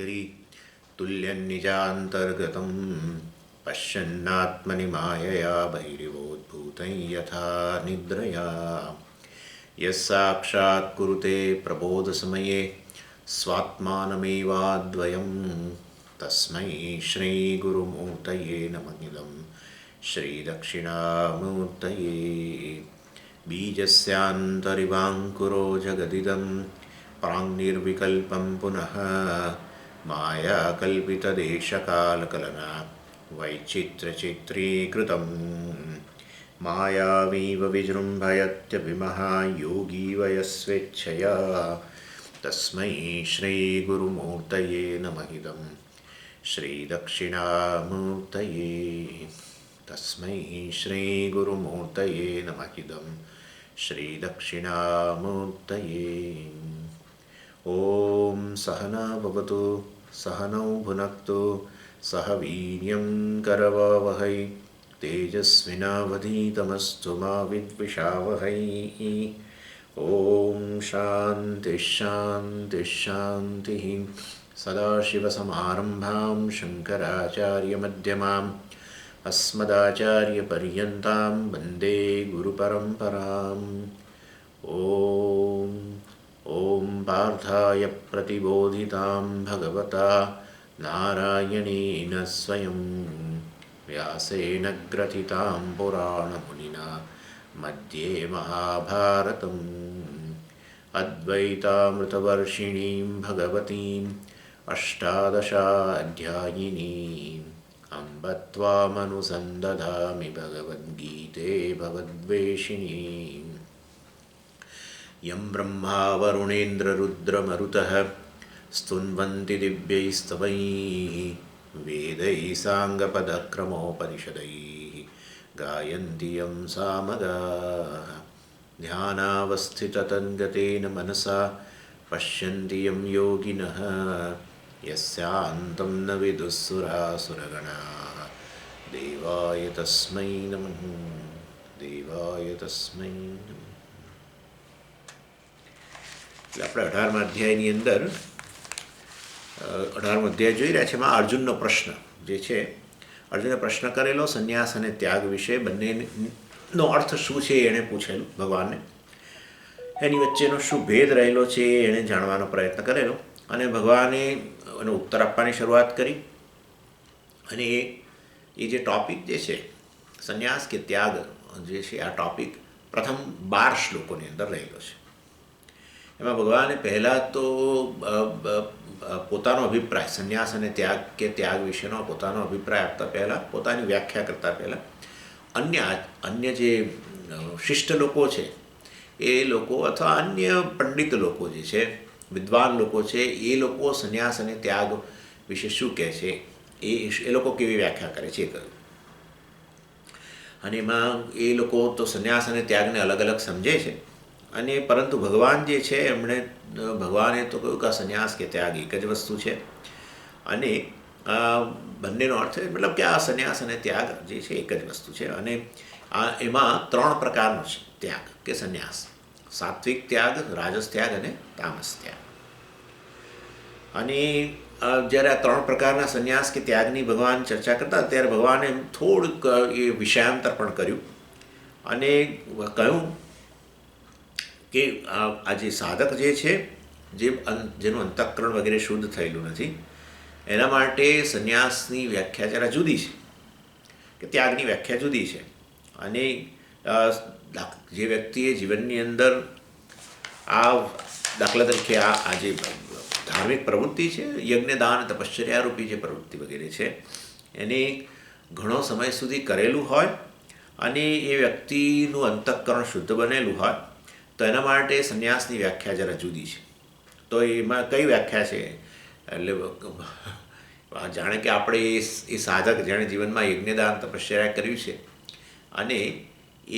नगरी तुल्यन्निजान्तर्गतं पश्यन्नात्मनि मायया बहिरिवोद्भूतं यथा निद्रया यस्साक्षात् कुरुते प्रबोधसमये स्वात्मानमेवाद्वयं तस्मै श्रीगुरुमूर्तये नमः श्रीदक्षिणामूर्तये बीजस्यान्तरिवाङ्कुरो जगदिदं प्राङ्निर्विकल्पं पुनः मायाकल्पितदेशकालकलना वैचित्र्यचित्रीकृतं मायावीव विजृम्भयत्यभिमः योगी वयस्वेच्छया तस्मै श्रीगुरुमूर्तये नमः श्रीदक्षिणामूर्तये तस्मै श्रीगुरुमूर्तये नमः श्रीदक्षिणामूर्तये ॐ सहना भवतु सहनौ भुनक्तु सह वीर्यं करवावहै तेजस्विनावधीतमस्तु मा विद्विषावहै ॐ शान्तिः शान्तिः शान्तिः सदाशिवसमारम्भां शङ्कराचार्यमध्यमाम् अस्मदाचार्यपर्यन्तां वन्दे गुरुपरम्पराम् ॐ पार्थाय प्रतिबोधितां भगवता नारायणेन स्वयं व्यासेन ग्रथितां पुराणमुनिना मध्ये महाभारतम् अद्वैतामृतवर्षिणीं भगवतीम् अष्टादशाध्यायिनीम् अम्ब त्वामनुसन्दधामि भगवद्गीते भगवद्वेषिणीम् यं ब्रह्मा वरुणेन्द्ररुद्रमरुतः स्तुन्वन्ति दिव्यैस्तवैः वेदैः साङ्गपदक्रमोपनिषदैः गायन्ति यं सामगाः ध्यानावस्थिततन्गतेन मनसा पश्यन्ति यं योगिनः यस्यान्तं न विदुःसुरासुरगणाः देवाय तस्मै नमः देवाय तस्मै नमः। આપણે 18મા અધ્યાયની અંદર 18મો અધ્યાય જોઈ રહ્યા છે. એમાં અર્જુનનો પ્રશ્ન જે છે, અર્જુને પ્રશ્ન કરેલો સંન્યાસ અને ત્યાગ વિશે, બંનેનો અર્થ શું છે એણે પૂછેલું ભગવાનને. એની વચ્ચેનો શું ભેદ રહેલો છે એણે જાણવાનો પ્રયત્ન કરેલો અને ભગવાને એનો ઉત્તર આપવાની શરૂઆત કરી. અને એ જે ટૉપિક જે છે સંન્યાસ કે ત્યાગ જે છે, આ ટૉપિક પ્રથમ 12 શ્લોકોની અંદર રહેલો છે. એમાં ભગવાને પહેલાં તો પોતાનો અભિપ્રાય સંન્યાસ અને ત્યાગ કે ત્યાગ વિશેનો પોતાનો અભિપ્રાય આપતા પહેલાં, પોતાની વ્યાખ્યા કરતાં પહેલાં અન્ય જે શિષ્ટ લોકો છે એ લોકો અથવા અન્ય પંડિત લોકો જે છે, વિદ્વાન લોકો છે, એ લોકો સંન્યાસ અને ત્યાગ વિશે શું કહે છે, એ લોકો કેવી વ્યાખ્યા કરે છે એ કહ્યું. અને એમાં એ લોકો તો સંન્યાસ અને ત્યાગને અલગ અલગ સમજે છે. અને પરંતુ ભગવાન જે છે ભગવાને તો કહ્યું કે આ સંન્યાસ કે ત્યાગ એક જ વસ્તુ છે. અને બંનેનો અર્થ મતલબ કે આ સંન્યાસ અને ત્યાગ જે છે એક જ વસ્તુ છે. અને એમાં 3 પ્રકારનો છે ત્યાગ કે સંન્યાસ: સાત્વિક ત્યાગ, રાજસ ત્યાગ અને તામસ ત્યાગ. અને જ્યારે આ 3 પ્રકારના સંન્યાસ કે ત્યાગની ભગવાન ચર્ચા કરતા ત્યારે ભગવાને થોડુંક એ વિષયાંતર પણ કર્યું અને કહ્યું કે આ જે સાધક જે છે, જેનું અંતઃકરણ વગેરે શુદ્ધ થયેલું નથી, એના માટે સંન્યાસની વ્યાખ્યા જરા જુદી છે કે ત્યાગની વ્યાખ્યા જુદી છે. અને જે વ્યક્તિએ જીવનની અંદર આ દાખલા તરીકે આ જે ધાર્મિક પ્રવૃત્તિ છે, યજ્ઞ દાન તપશ્ચર્યારૂપી જે પ્રવૃત્તિ વગેરે છે, એને ઘણો સમય સુધી કરેલું હોય અને એ વ્યક્તિનું અંતઃકરણ શુદ્ધ બનેલું હોય તો એના માટે સંન્યાસની વ્યાખ્યા જરા જુદી છે. તો એમાં કઈ વ્યાખ્યા છે? એટલે જાણે કે આપણે એ સાધક જેણે જીવનમાં યજ્ઞદાન તપશ્ચર્યા કર્યું છે અને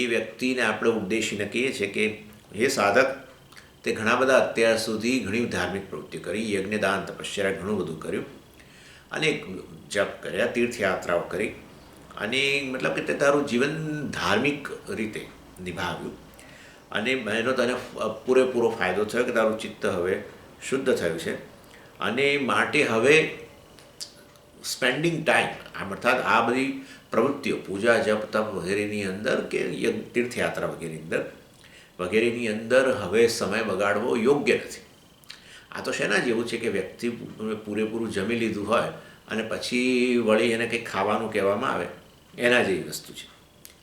એ વ્યક્તિને આપણે ઉદ્દેશીને કહીએ છીએ કે હે સાધક, તે ઘણા બધા અત્યાર સુધી ઘણી ધાર્મિક પ્રવૃત્તિઓ કરી, યજ્ઞદાન તપશ્ચર્યા ઘણું બધું કર્યું અને જપ કર્યા, તીર્થયાત્રાઓ કરી અને મતલબ કે તે તારું જીવન ધાર્મિક રીતે નિભાવ્યું અને એનો તને પૂરેપૂરો ફાયદો થયો કે તારું ચિત્ત હવે શુદ્ધ થયું છે અને માટે હવે સ્પેન્ડિંગ ટાઈમ અર્થાત આ બધી પ્રવૃત્તિઓ પૂજા જપ તપ વગેરેની અંદર કે તીર્થયાત્રા વગેરેની અંદર હવે સમય બગાડવો યોગ્ય નથી. આ તો શેના જેવું છે કે વ્યક્તિ પૂરેપૂરું જમી લીધું હોય અને પછી વળી એને કંઈક ખાવાનું કહેવામાં આવે એના જેવી વસ્તુ છે.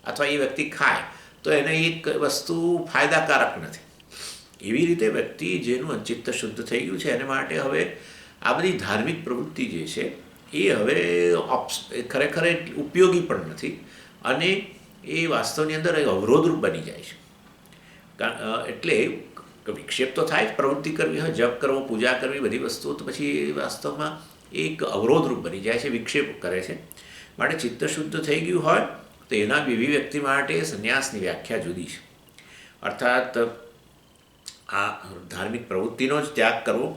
અથવા એ વ્યક્તિ ખાય તો એને એક વસ્તુ ફાયદાકારક નથી. એવી રીતે વ્યક્તિ જેનું ચિત્ત શુદ્ધ થઈ ગયું છે એને માટે હવે આ બધી ધાર્મિક પ્રવૃત્તિ જે છે એ હવે ખરેખર ઉપયોગી પણ નથી અને એ વાસ્તવની અંદર એક અવરોધરૂપ બની જાય છે. એટલે વિક્ષેપ તો થાય જ, પ્રવૃત્તિ કરવી હોય, જપ કરવો, પૂજા કરવી, બધી વસ્તુઓ, તો પછી એ વાસ્તવમાં એક અવરોધરૂપ બની જાય છે, વિક્ષેપ કરે છે. માટે ચિત્ત શુદ્ધ થઈ ગયું હોય તો એના એવી વ્યક્તિ માટે સંન્યાસની વ્યાખ્યા જુદી છે. અર્થાત આ ધાર્મિક પ્રવૃત્તિનો જ ત્યાગ કરવો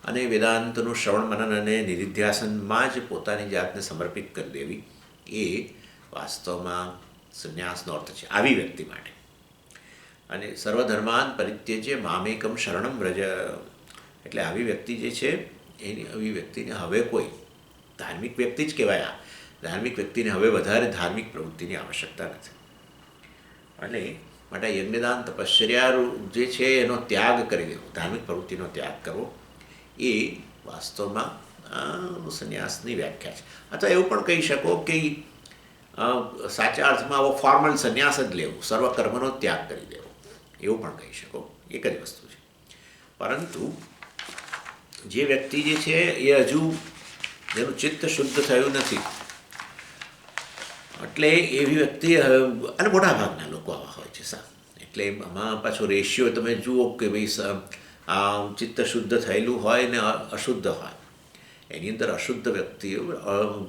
અને વેદાંતનું શ્રવણ મનન અને નિધિધ્યાસનમાં જ પોતાની જાતને સમર્પિત કરી દેવી એ વાસ્તવમાં સંન્યાસનો અર્થ છે આવી વ્યક્તિ માટે. અને સર્વધર્માન પરિત્યજ્ય મામેકમ શરણમ વ્રજ, એટલે આવી વ્યક્તિ જે છે આવી વ્યક્તિને હવે કોઈ ધાર્મિક વ્યક્તિ જ કહેવાય. આ ધાર્મિક વ્યક્તિને હવે વધારે ધાર્મિક પ્રવૃત્તિની આવશ્યકતા નથી. અને માટે યજ્ઞદાન તપશ્ચર્યા જે છે એનો ત્યાગ કરી દેવો, ધાર્મિક પ્રવૃત્તિનો ત્યાગ કરવો એ વાસ્તવમાં સંન્યાસની વ્યાખ્યા છે. અથવા એવું પણ કહી શકો કે સાચા અર્થમાં આવો ફોર્મલ સંન્યાસ જ લેવો, સર્વ કર્મનો ત્યાગ કરી દેવો, એવું પણ કહી શકો. એક જ વસ્તુ છે. પરંતુ જે વ્યક્તિ જે છે એ હજુ જેનું ચિત્ત શુદ્ધ થયું નથી, એટલે એવી વ્યક્તિ, અને મોટા ભાગના લોકો આવા હોય છે એટલે આમાં પાછો રેશિયો તમે જુઓ કે ભાઈ ચિત્ત શુદ્ધ થયેલું હોય ને અશુદ્ધ હોય, એની અંદર અશુદ્ધ વ્યક્તિઓ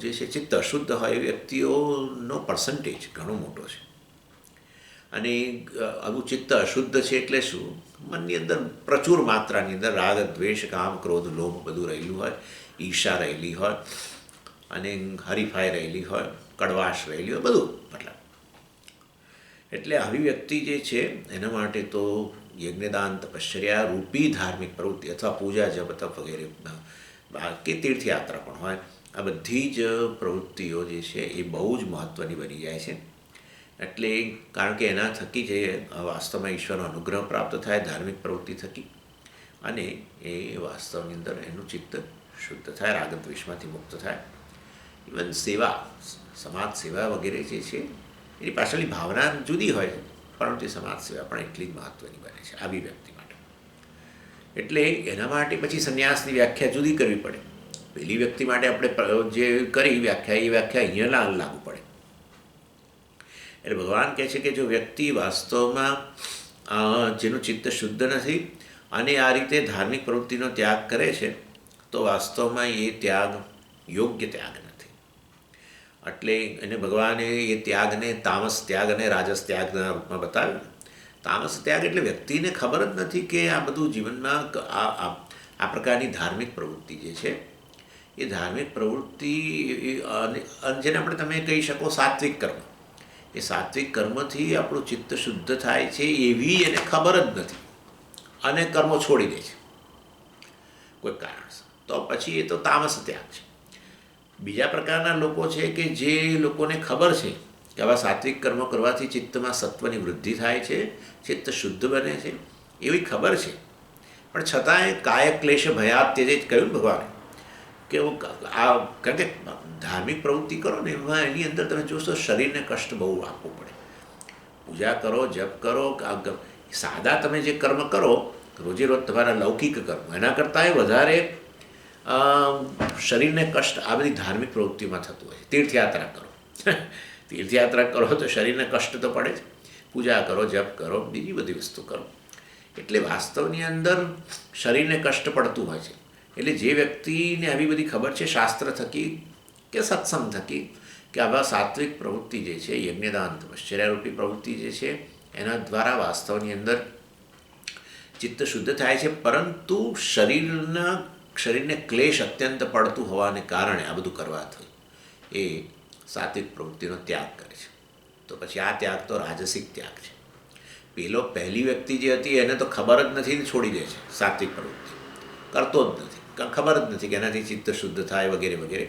જે છે, ચિત્ત અશુદ્ધ હોય એ વ્યક્તિઓનો પર્સન્ટેજ ઘણો મોટો છે. અને આવું ચિત્ત અશુદ્ધ છે એટલે શું? મનની અંદર પ્રચુર માત્રાની અંદર રાગ દ્વેષ કામ ક્રોધ લોભ બધું રહેલું હોય, ઈર્ષા રહેલી હોય અને હરીફાઈ રહેલી હોય, કડવાશ રહેલી હોય, બધું મતલબ. એટલે આવી વ્યક્તિ જે છે એના માટે તો યજ્ઞદાન તપશ્ચર્યા રૂપી ધાર્મિક પ્રવૃત્તિ અથવા પૂજા જપ તપ વગેરે કે તીર્થયાત્રા પણ હોય, આ બધી જ પ્રવૃત્તિઓ જે છે એ બહુ જ મહત્ત્વની બની જાય છે. એટલે કારણ કે એના થકી જે વાસ્તવમાં ઈશ્વરનો અનુગ્રહ પ્રાપ્ત થાય ધાર્મિક પ્રવૃત્તિ થકી, અને એ વાસ્તવની અંદર એનું ચિત્ત શુદ્ધ થાય, રાગદ્વેષમાંથી મુક્ત થાય. ઇવન સેવા, સમાજ સેવા વગેરે જે છે એની પાછળની ભાવના જુદી હોય છે, પરંતુ એ સમાજ સેવા પણ એટલી જ મહત્ત્વની બને છે આવી વ્યક્તિ માટે. એટલે એના માટે પછી સંન્યાસની વ્યાખ્યા જુદી કરવી પડે. પેલી વ્યક્તિ માટે આપણે જે કરી વ્યાખ્યા એ વ્યાખ્યા અહીંયા લાગુ પડે. એટલે ભગવાન કહે છે કે જો વ્યક્તિ વાસ્તવમાં જેનું ચિત્ત શુદ્ધ નથી અને આ રીતે ધાર્મિક પ્રવૃત્તિનો ત્યાગ કરે છે તો વાસ્તવમાં એ ત્યાગ યોગ્ય ત્યાગ નથી. એટલે એને ભગવાને એ ત્યાગને તામસ ત્યાગ અને રાજસ ત્યાગના રૂપમાં બતાવ્યું. તામસ ત્યાગ એટલે વ્યક્તિને ખબર જ નથી કે આ બધું જીવનમાં આ પ્રકારની ધાર્મિક પ્રવૃત્તિ જે છે એ ધાર્મિક પ્રવૃત્તિ જેને આપણે તમે કહી શકો સાત્વિક કર્મ, એ સાત્વિક કર્મથી આપણું ચિત્ત શુદ્ધ થાય છે એવી એને ખબર જ નથી અને કર્મો છોડી દે છે કોઈ કારણસર, તો પછી એ તો તામસ ત્યાગ છે. બીજા પ્રકારના લોકો છે કે જે લોકોને ખબર છે કે આવા સાત્વિક કર્મો કરવાથી ચિત્તમાં સત્વની વૃદ્ધિ થાય છે, ચિત્ત શુદ્ધ બને છે, એવી ખબર છે, પણ છતાંય કાય ક્લેશ ભયાત તે જ કહ્યું ભગવાને કે કારણ કે ધાર્મિક પ્રવૃત્તિ કરો ને એમાં એની અંદર તમે જોશો શરીરને કષ્ટ બહુ આપવું પડે. પૂજા કરો, જપ કરો, સાદા તમે જે કર્મ કરો રોજે રોજ તમારા લૌકિક કર્મ એના કરતાંય વધારે શરીરને કષ્ટ આ બધી ધાર્મિક પ્રવૃત્તિમાં થતું હોય છે. તીર્થયાત્રા કરો તીર્થયાત્રા કરો તો શરીરને કષ્ટ તો પડે જ, પૂજા કરો, જપ કરો, બીજી બધી વસ્તુ કરો, એટલે વાસ્તવની અંદર શરીરને કષ્ટ પડતું હોય છે. એટલે જે વ્યક્તિને આવી બધી ખબર છે શાસ્ત્ર થકી કે સત્સંગ થકી કે આવા સાત્વિક પ્રવૃત્તિ જે છે યજ્ઞદાન તપશ્ચર્યારૂપી પ્રવૃત્તિ જે છે એના દ્વારા વાસ્તવની અંદર ચિત્ત શુદ્ધ થાય છે, પરંતુ શરીરને ક્લેશ અત્યંત પડતું હોવાને કારણે આ બધું કરવાથી એ સાત્વિક પ્રવૃત્તિનો ત્યાગ કરે છે. તો પછી આ ત્યાગ તો રાજસિક ત્યાગ છે. પહેલી વ્યક્તિ જે હતી એને તો ખબર જ નથી ને છોડી દે છે, સાત્વિક પ્રવૃત્તિ કરતો જ નથી. ખબર જ નથી કે એનાથી ચિત્ત શુદ્ધ થાય વગેરે વગેરે.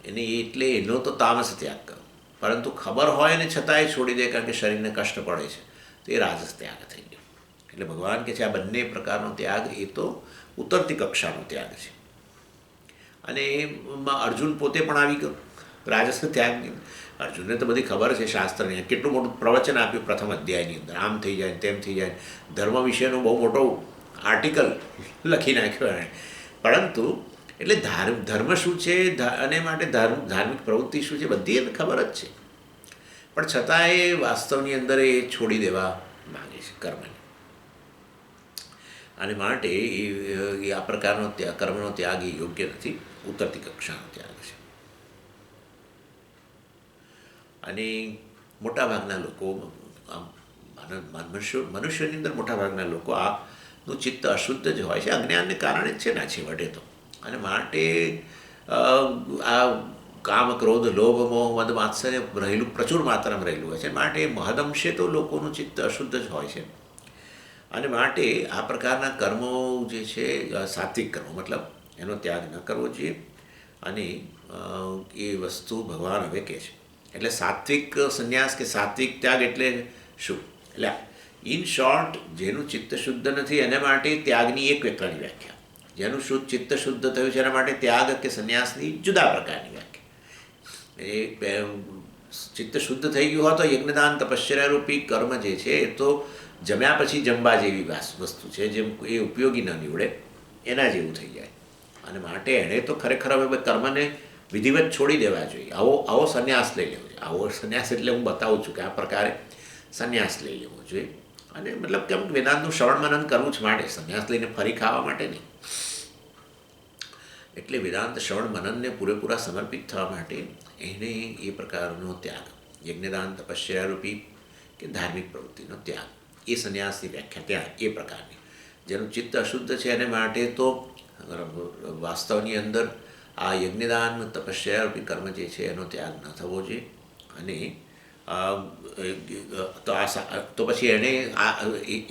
એટલે એનો તો તામસ ત્યાગ કરો. પરંતુ ખબર હોય ને છતાંય છોડી દે કારણ કે શરીરને કષ્ટ પડે છે, તો એ રાજસ ત્યાગ થઈ ગયો. એટલે ભગવાન કહે છે આ બંને પ્રકારનો ત્યાગ એ તો ઉતરતી કક્ષાનો ત્યાગ છે. અને એમાં અર્જુન પોતે પણ આવી ગયો રાજસ ત્યાગની. અર્જુનને તો બધી ખબર છે શાસ્ત્રની, કેટલું મોટું પ્રવચન આપ્યું પ્રથમ અધ્યાયની અંદર, આમ થઈ જાય તેમ થઈ જાય, ધર્મ વિશેનો બહુ મોટો આર્ટિકલ લખી નાખ્યો એણે. પરંતુ એટલે ધર્મ શું છે અને માટે ધાર્મિક પ્રવૃત્તિ શું છે બધી એને ખબર જ છે, પણ છતાં એ વાસ્તવની અંદર એ છોડી દેવા માગે છે કર્મને. અને માટે એ આ પ્રકારનો કર્મનો ત્યાગ એ યોગ્ય નથી, ઉતરતી કક્ષાનો ત્યાગ છે. અને મોટાભાગના લોકો મનુષ્યની અંદર મોટાભાગના લોકો આનું ચિત્ત અશુદ્ધ જ હોય છે, અજ્ઞાનને કારણે જ છે ને છેવટે તો. અને માટે આ કામ ક્રોધ લોભ મોહ મદ માત્સર્ય રહેલું પ્રચુર માત્રામાં રહેલું હોય છે. માટે મહદઅંશે તો લોકોનું ચિત્ત અશુદ્ધ જ હોય છે. અને માટે આ પ્રકારના કર્મો જે છે સાત્વિક કર્મો મતલબ એનો ત્યાગ ન કરવો જોઈએ. અને એ વસ્તુ ભગવાન હવે કહે છે. એટલે સાત્વિક સંન્યાસ કે સાત્વિક ત્યાગ એટલે શું? એટલે ઇન શોર્ટ, જેનું ચિત્ત શુદ્ધ નથી એના માટે ત્યાગની એક પ્રકારની વ્યાખ્યા, જેનું ચિત્ત શુદ્ધ થયું છે એના માટે ત્યાગ કે સંન્યાસની જુદા પ્રકારની વ્યાખ્યા. એ ચિત્ત શુદ્ધ થઈ ગયું હોય તો યજ્ઞદાન તપશ્ચર્યારૂપી કર્મ જે છે એ તો જમ્યા પછી જમવા જેવી વસ્તુ છે, જેમ એ ઉપયોગી ન નીવડે એના જેવું થઈ જાય. અને માટે એણે તો ખરેખર હવે કર્મને વિધિવત છોડી દેવા જોઈએ. આવો સંન્યાસ લઈ લેવો જોઈએ. આવો સંન્યાસ એટલે હું બતાવું છું કે આ પ્રકારે સંન્યાસ લઈ લેવો જોઈએ. અને મતલબ કેમ વેદાંતનું શ્રવણ મનન કરવું જ માટે, સંન્યાસ લઈને ફરી ખાવા માટે નહીં. એટલે વેદાંત શ્રવણ મનનને પૂરેપૂરા સમર્પિત થવા માટે એને એ પ્રકારનો ત્યાગ, યજ્ઞદાન તપશ્ચર્યારૂપી કે ધાર્મિક પ્રવૃત્તિનો ત્યાગ, એ સંન્યાસની વ્યાખ્યા ત્યાં એ પ્રકારની. જેનું ચિત્ત અશુદ્ધ છે એને માટે તો વાસ્તવની અંદર આ યજ્ઞદાન તપશ્ચર્યારૂપી કર્મ જે છે એનો ત્યાગ ન થવો જોઈએ. અને તો પછી એને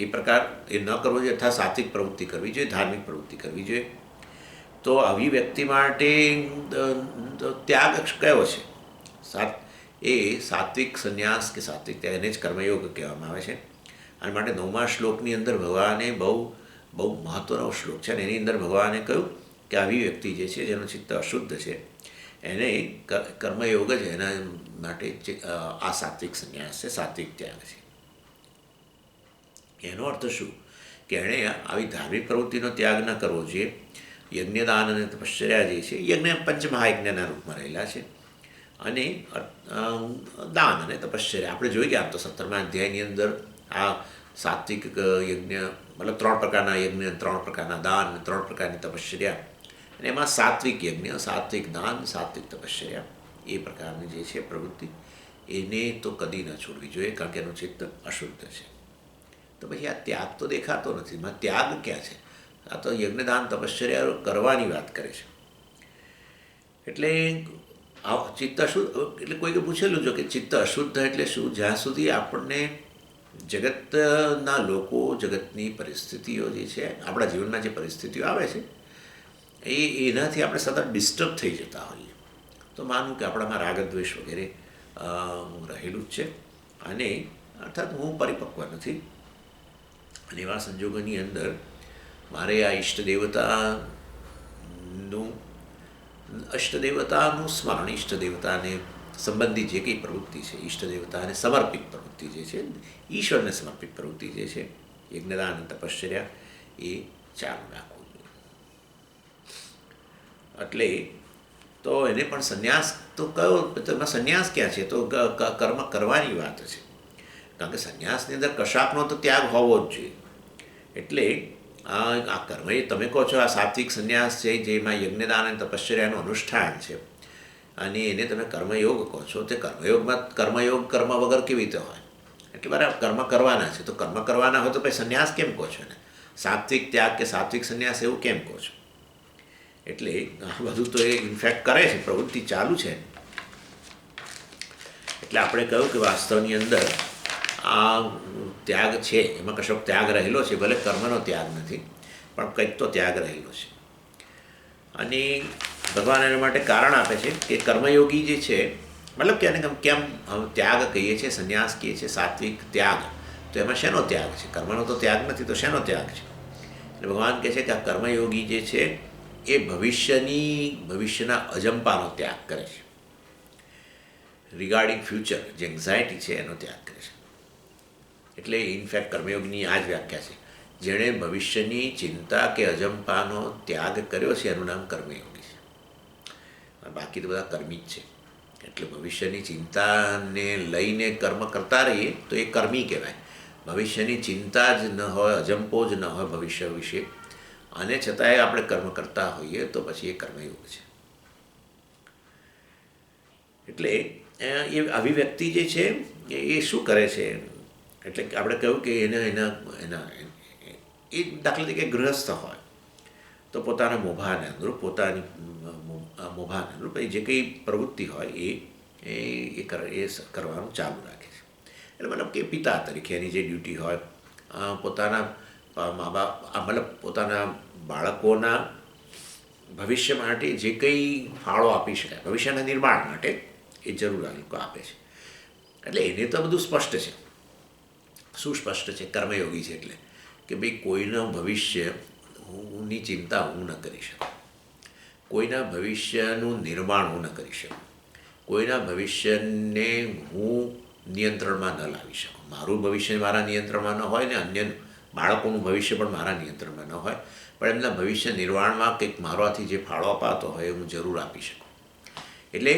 એ પ્રકાર એ ન કરવો જોઈએ, અર્થાત સાત્વિક પ્રવૃત્તિ કરવી જોઈએ, ધાર્મિક પ્રવૃત્તિ કરવી જોઈએ. તો આવી વ્યક્તિ માટે ત્યાગ કયો છે? એ સાત્વિક સંન્યાસ કે સાત્વિક ત્યાગ, એને જ કર્મયોગ કહેવામાં આવે છે. અને માટે 9મા શ્લોકની અંદર ભગવાને બહુ મહત્ત્વનો શ્લોક છે અને એની અંદર ભગવાને કહ્યું કે આવી વ્યક્તિ જે છે જેનું ચિત્ત અશુદ્ધ છે એને કર્મયોગ જ એના માટે આ સાત્વિક સંન્યાસ છે, સાત્વિક ત્યાગ છે. એનો અર્થ શું કે એણે આવી ધાર્મિક પ્રવૃત્તિનો ત્યાગ ન કરવો જોઈએ. યજ્ઞદાન અને તપશ્ચર્યા જે છે યજ્ઞ પંચમહાયજ્ઞના રૂપમાં રહેલા છે. અને દાન અને તપશ્ચર્યા આપણે જોઈ ગયા. આમ તો 17મા અધ્યાયની અંદર આ સાત્વિક યજ્ઞ મતલબ 3 પ્રકારના યજ્ઞ, 3 પ્રકારના દાન, 3 પ્રકારની તપશ્ચર્યા. અને એમાં સાત્વિક યજ્ઞ, સાત્વિક દાન, સાત્વિક તપશ્ચર્યા એ પ્રકારની જે છે પ્રવૃત્તિ એને તો કદી ન છોડવી જોઈએ, કારણ કે એનું ચિત્ત અશુદ્ધ છે. તો પછી આ ત્યાગ તો દેખાતો નથી. એમાં ત્યાગ ક્યાં છે? આ તો યજ્ઞદાન તપશ્ચર્યા કરવાની વાત કરે છે. એટલે ચિત્ત અશુદ્ધ એટલે કોઈકે પૂછેલું જો કે ચિત્ત અશુદ્ધ એટલે શું? જ્યાં સુધી આપણને જગતના લોકો, જગતની પરિસ્થિતિઓ જે છે, આપણા જીવનમાં જે પરિસ્થિતિઓ આવે છે એનાથી આપણે સતત ડિસ્ટર્બ થઈ જતા હોઈએ. તો માનું કે આપણામાં રાગદ્વેષ વગેરે રહેલું જ છે અને અર્થાત હું પરિપક્વ નથી. અને એવા સંજોગોની અંદર મારે આ ઈષ્ટદેવતાનું સ્મરણ, ઈષ્ટદેવતાને સંબંધી જે કંઈ પ્રવૃત્તિ છે, ઈષ્ટદેવતાને સમર્પિત પ્રવૃત્તિ જે છે, ઈશ્વરને સમર્પિત પ્રવૃત્તિ જે છે, યજ્ઞદાન તપશ્ચર્યા એ ચાલુ રાખવું જોઈએ. એટલે તો એને પણ સંન્યાસ તો કયો? તેમાં સંન્યાસ ક્યાં છે? તો કર્મ કરવાની વાત છે. કારણ કે સંન્યાસની અંદર કશાકનો તો ત્યાગ હોવો જ જોઈએ. એટલે આ કર્મ એ તમે કહો છો આ સાત્વિક સંન્યાસ છે જેમાં યજ્ઞદાન અને તપશ્ચર્યાનું અનુષ્ઠાન છે અને એને તમે કર્મયોગ કહો છો. તે કર્મયોગ કર્મ વગર કેવી રીતે હોય? એટલે બરાબર કર્મ કરવાના છે, તો કર્મ કરવાના હોય તો પછી સંન્યાસ કેમ કહો છો ને? સાત્વિક ત્યાગ કે સાત્વિક સંન્યાસ એવું કેમ કહો છો? એટલે આ બધું તો એ ઇન્ફેક્ટ કરે છે, પ્રવૃત્તિ ચાલુ છે. એટલે આપણે કહ્યું કે વાસ્તવની અંદર આ ત્યાગ છે, એમાં કશોક ત્યાગ રહેલો છે. ભલે કર્મનો ત્યાગ નથી પણ કંઈક તો ત્યાગ રહેલો છે. અને ભગવાન એના માટે કારણ આપે છે કે કર્મયોગી જે છે, મતલબ કે એને કેમ ત્યાગ કહીએ છીએ, સંન્યાસ કહીએ છીએ, સાત્વિક ત્યાગ, તો એમાં શેનો ત્યાગ છે? કર્મનો તો ત્યાગ નથી, તો શેનો ત્યાગ છે? એટલે ભગવાન કહે છે કે આ કર્મયોગી જે છે એ ભવિષ્યના અજંપાનો ત્યાગ કરે છે. રિગાર્ડિંગ ફ્યુચર જે એન્ઝાયટી છે એનો ત્યાગ કરે છે. એટલે ઇનફેક્ટ કર્મયોગની આ જ વ્યાખ્યા છે, જેણે ભવિષ્યની ચિંતા કે અજંપાનો ત્યાગ કર્યો છે એનું નામ કર્મયોગી છે. બાકી તો બધા કર્મી જ છે. એટલે ભવિષ્યની ચિંતાને લઈને કર્મ કરતા રહીએ તો એ કર્મી કહેવાય. ભવિષ્યની ચિંતા જ ન હોય, અજંપો જ ન હોય ભવિષ્ય વિશે, અને છતાંય આપણે કર્મ કરતા હોઈએ તો પછી એ કર્મયોગ છે. એટલે એ આવી વ્યક્તિ જે છે એ શું કરે છે? એટલે આપણે કહ્યું કે એના એ દાખલા તરીકે ગૃહસ્થ હોય તો પોતાના મોભાને અનુરૂપ, પોતાની મોભાને અનુરૂપ જે કંઈ પ્રવૃત્તિ હોય એ કરવાનું ચાલુ રાખે છે. એટલે મતલબ કે પિતા તરીકે એની જે ડ્યુટી હોય, પોતાના મા બાપ મતલબ પોતાના બાળકોના ભવિષ્ય માટે જે કંઈ ફાળો આપી શકાય, ભવિષ્યના નિર્માણ માટે, એ જરૂર આ લોકો આપે છે. એટલે એને તો બધું સ્પષ્ટ છે. શું સ્પષ્ટ છે? કર્મયોગી છે એટલે કે ભાઈ કોઈનું ભવિષ્યની ચિંતા હું ન કરી શકું, કોઈના ભવિષ્યનું નિર્માણ હું ન કરી શકું, કોઈના ભવિષ્યને હું નિયંત્રણમાં ન લાવી શકું. મારું ભવિષ્ય મારા નિયંત્રણમાં ન હોય ને અન્ય બાળકોનું ભવિષ્ય પણ મારા નિયંત્રણમાં ન હોય, પણ એમના ભવિષ્ય નિર્માણમાં કંઈક મારાથી જે ફાળો અપાતો હોય હું જરૂર આપી શકું. એટલે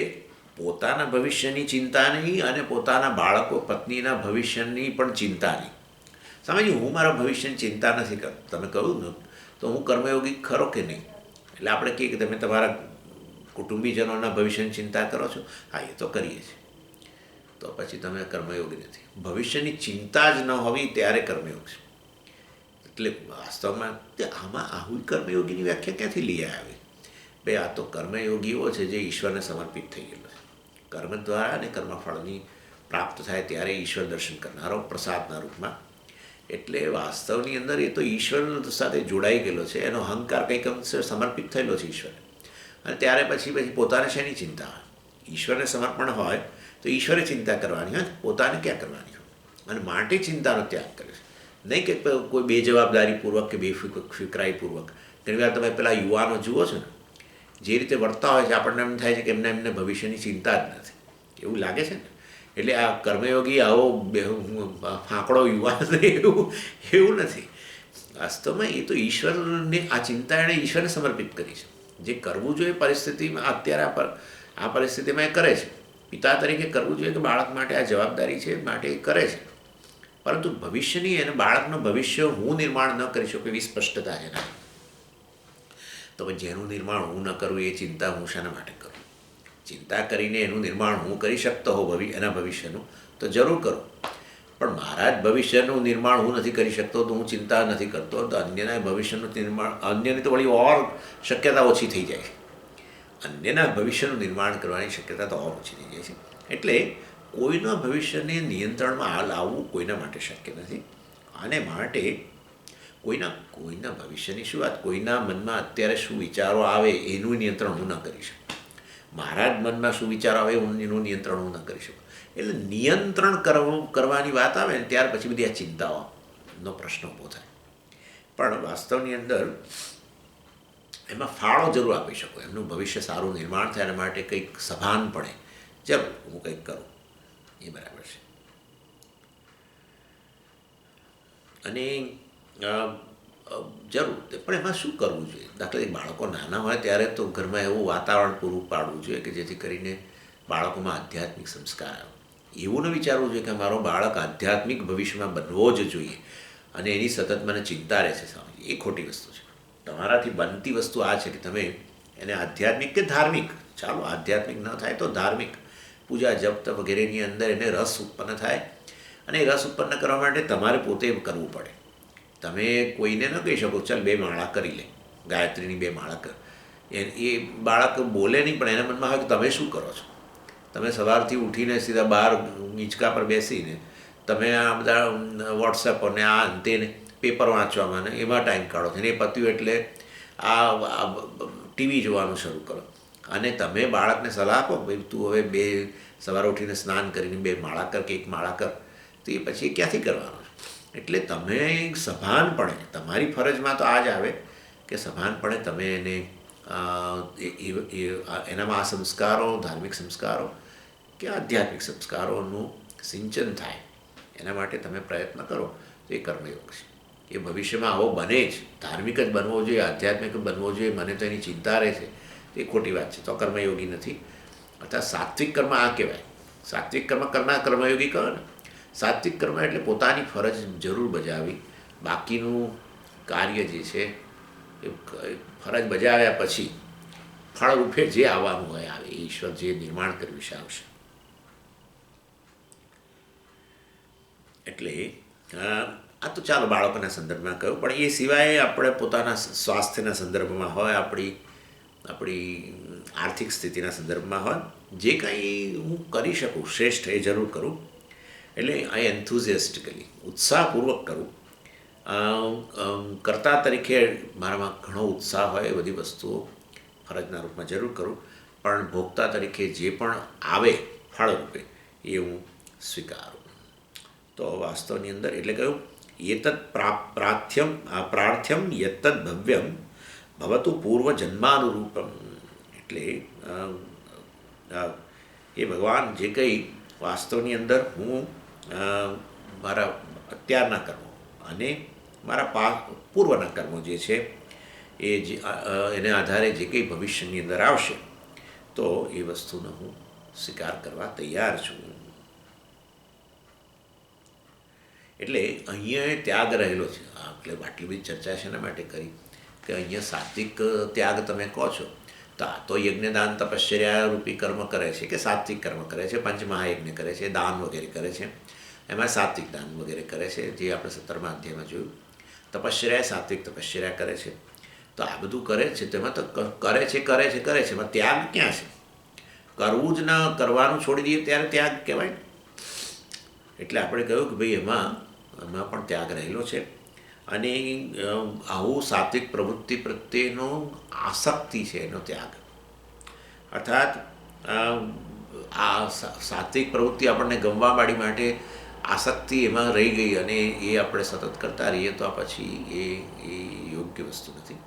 પોતાના ભવિષ્યની ચિંતા નહીં અને પોતાના બાળકો પત્નીના ભવિષ્યની પણ ચિંતા નહીં. સમજી, હું મારા ભવિષ્યની ચિંતા નથી કરતો. તમે કહ્યું ને તો હું કર્મયોગી ખરો કે નહીં? એટલે આપણે કહીએ કે તમે તમારા કુટુંબીજનોના ભવિષ્યની ચિંતા કરો છો. હા, એ તો કરીએ છીએ. તો પછી તમે કર્મયોગી નથી. ભવિષ્યની ચિંતા જ ન હોવી ત્યારે કર્મયોગ છે. એટલે વાસ્તવમાં આમાં આવું કર્મયોગીની વ્યાખ્યા ક્યાંથી લઈ આવી? ભાઈ આ તો કર્મયોગીઓ છે જે ઈશ્વરને સમર્પિત થઈ ગયેલો છે. કર્મ દ્વારા અને કર્મફળની પ્રાપ્ત થાય ત્યારે ઈશ્વર દર્શન કરનારો પ્રસાદના રૂપમાં. એટલે વાસ્તવની અંદર એ તો ઈશ્વર સાથે જોડાઈ ગયેલો છે, એનો અહંકાર કંઈક અંશે સમર્પિત થયેલો છે ઈશ્વરને. અને ત્યારે પછી પોતાને શેની ચિંતા હોય? ઈશ્વરને સમર્પણ હોય તો ઈશ્વરે ચિંતા કરવાની હોય, પોતાને ક્યાં કરવાની હોય? અને માટે ચિંતાનો ત્યાગ કરે છે. નહીં કે કોઈ બેજવાબદારીપૂર્વક કે બેફિકરાઈપૂર્વક. ઘણી વાર તમે પેલા યુવાનો જુઓ છો ને, જે રીતે વર્તા હોય છે, આપણને એમ થાય છે કે એમને ભવિષ્યની ચિંતા જ નથી, એવું લાગે છે ને. એટલે આ કર્મયોગી આવો ફાંકડો યુવાન એવું નથી. વાસ્તવમાં એ તો ઈશ્વરને આ ચિંતા એણે ઈશ્વરને સમર્પિત કરી છે. જે કરવું જોઈએ પરિસ્થિતિમાં અત્યારે આ પરિસ્થિતિમાં એ કરે છે. પિતા તરીકે કરવું જોઈએ કે બાળક માટે આ જવાબદારી છે માટે એ કરે છે. પરંતુ ભવિષ્યની અને બાળકનું ભવિષ્ય હું નિર્માણ ન કરી શકું એવી સ્પષ્ટતા છે ને. તો જેનું નિર્માણ હું ન કરું એ ચિંતા હું શાના માટે કરું? ચિંતા કરીને એનું નિર્માણ હું કરી શકતો હોઉં એના ભવિષ્યનું તો જરૂર કરું, પણ મારા જ ભવિષ્યનું નિર્માણ હું નથી કરી શકતો તો હું ચિંતા નથી કરતો, તો અન્યના ભવિષ્યનું નિર્માણ, અન્યની તો વળી ઓર શક્યતા ઓછી થઈ જાય છે. અન્યના ભવિષ્યનું નિર્માણ કરવાની શક્યતા તો ઓર ઓછી થઈ જાય છે. એટલે કોઈના ભવિષ્યને નિયંત્રણમાં લાવવું કોઈના માટે શક્ય નથી. અને માટે કોઈના ભવિષ્યની શું વાત, કોઈના મનમાં અત્યારે શું વિચારો આવે એનું નિયંત્રણ હું ન કરી શકું. મારા જ મનમાં શું વિચારો આવે એનું નિયંત્રણ હું ન કરી શકું. એટલે નિયંત્રણ કરવાની વાત આવે ને ત્યાર પછી બધી આ ચિંતાઓનો પ્રશ્ન ઊભો થાય. પણ વાસ્તવની અંદર એમાં ફાળો જરૂર આપી શકો, એમનું ભવિષ્ય સારું નિર્માણ થાય એના માટે કંઈક સભાનપણે જરૂર હું કંઈક કરું, એ બરાબર છે. અને જરૂર પણ એમાં શું કરવું જોઈએ? દાખલા તરીકે બાળકો નાના હોય ત્યારે તો ઘરમાં એવું વાતાવરણ પૂરું પાડવું જોઈએ કે જેથી કરીને બાળકોમાં આધ્યાત્મિક સંસ્કાર આવે. એવું ન વિચારવું જોઈએ કે મારો બાળક આધ્યાત્મિક ભવિષ્યમાં બનવો જ જોઈએ અને એની સતત મને ચિંતા રહે છે. એ ખોટી વસ્તુ છે. તમારાથી બનતી વસ્તુ આ છે કે તમે એને આધ્યાત્મિક કે ધાર્મિક, ચાલો આધ્યાત્મિક ન થાય તો ધાર્મિક પૂજા જપ વગેરેની અંદર એને રસ ઉત્પન્ન થાય. અને એ રસ ઉત્પન્ન કરવા માટે તમારે પોતે કરવું પડે. તમે કોઈને ન કહી શકો ચાલ 2 માળા કરી લે, ગાયત્રીની 2 માળા કર. એ બાળક બોલે નહીં, પણ એના મનમાં હોય કે તમે શું કરો છો? તમે સવારથી ઉઠીને સીધા બહાર હિંચકા પર બેસીને તમે આ બધા વોટ્સએપ અને આ અંતે પેપર વાંચવામાં ને એમાં ટાઈમ કાઢો છો. અને એ પત્યું એટલે આ ટીવી જોવાનું શરૂ કરો અને તમે બાળકને સલાહ આપો ભાઈ તું હવે સવારે ઉઠીને સ્નાન કરીને 2 માળા કર કે 1 માળા કર, તો એ પછી એ ક્યાંથી કરવાનું છે? એટલે તમે સભાનપણે, તમારી ફરજમાં તો આ જ આવે કે સભાનપણે તમે એને એનામાં આ સંસ્કારો, ધાર્મિક સંસ્કારો કે આધ્યાત્મિક સંસ્કારોનું સિંચન થાય એના માટે તમે પ્રયત્ન કરો, તો એ કર્મયોગ છે. એ ભવિષ્યમાં આવો બને જ, ધાર્મિક જ બનવો જોઈએ, આધ્યાત્મિક બનવો જોઈએ, મને તો એની ચિંતા રહે છે, એ ખોટી વાત છે, તો કર્મયોગી નથી. અર્થાત સાત્વિક કર્મ આ કહેવાય. સાત્વિક કર્મ કરનાર કર્મયોગી કહો ને. સાત્વિક કર્મ એટલે પોતાની ફરજ જરૂર બજાવી, બાકીનું કાર્ય જે છે એ ફરજ બજાવ્યા પછી ફળરૂપે જે આવવાનું હોય આવે, ઈશ્વર જે નિર્માણ કર્યું છે આવશે. એટલે આ તો ચાલો બાળકોના સંદર્ભમાં કહ્યું, પણ એ સિવાય આપણે પોતાના સ્વાસ્થ્યના સંદર્ભમાં હોય, આપણી આર્થિક સ્થિતિના સંદર્ભમાં હોય, જે કંઈ હું કરી શકું શ્રેષ્ઠ એ જરૂર કરું. એટલે આ એન્થુઝિયાસ્ટિકલી, ઉત્સાહપૂર્વક કરું. કર્તા તરીકે મારામાં ઘણો ઉત્સાહ હોય, એ બધી વસ્તુઓ ફરજના રૂપમાં જરૂર કરું, પણ ભોગતા તરીકે જે પણ આવે ફળરૂપે એ હું સ્વીકારું. તો વાસ્તવની અંદર એટલે કહ્યું એતત્ પ્રાર્થ્યમ યત્તદ્ ભવ્યમ ભવતુ પૂર્વજન્માનુરૂપમ. એટલે એ ભગવાન જે કંઈ વાસ્તવની અંદર હું મારા અત્યારના કર્મો અને મારા પૂર્વના કર્મો જે છે એને આધારે જે કંઈ ભવિષ્યની અંદર આવશે, તો એ વસ્તુનો હું સ્વીકાર કરવા તૈયાર છું. એટલે અહીંયા ત્યાગ રહેલો છે. એટલે આટલી બધી ચર્ચા શેના માટે કરી કે અહીંયા સાત્વિક ત્યાગ તમે કહો છો, તો આ તો યજ્ઞદાન તપશ્ચર્યા રૂપી કર્મ કરે છે કે સાત્વિક કર્મ કરે છે, પંચમહાયજ્ઞ કરે છે, દાન વગેરે કરે છે, એમાં સાત્વિક દાન વગેરે કરે છે, જે આપણે 17મા અધ્યાયમાં જોયું. તપશ્ચર્યા સાત્વિક તપશ્ચર્યા કરે છે, તો આ બધું કરે છે, તેમાં તો કરે છે, એમાં ત્યાગ ક્યાં છે? કરવું જ ન કરવાનું છોડી દઈએ ત્યારે ત્યાગ કહેવાય. એટલે આપણે કહ્યું કે ભાઈ એમાં પણ ત્યાગ રહેલો છે. અને આવું સાત્વિક પ્રવૃત્તિ પ્રત્યેનો આસક્તિ છે એનો ત્યાગ. અર્થાત આ સાત્વિક પ્રવૃત્તિ આપણને ગમવાવાળી માટે આસક્તિ એમાં રહી ગઈ અને એ આપણે સતત કરતા રહીએ, તો આ પછી એ યોગ્ય વસ્તુ નથી.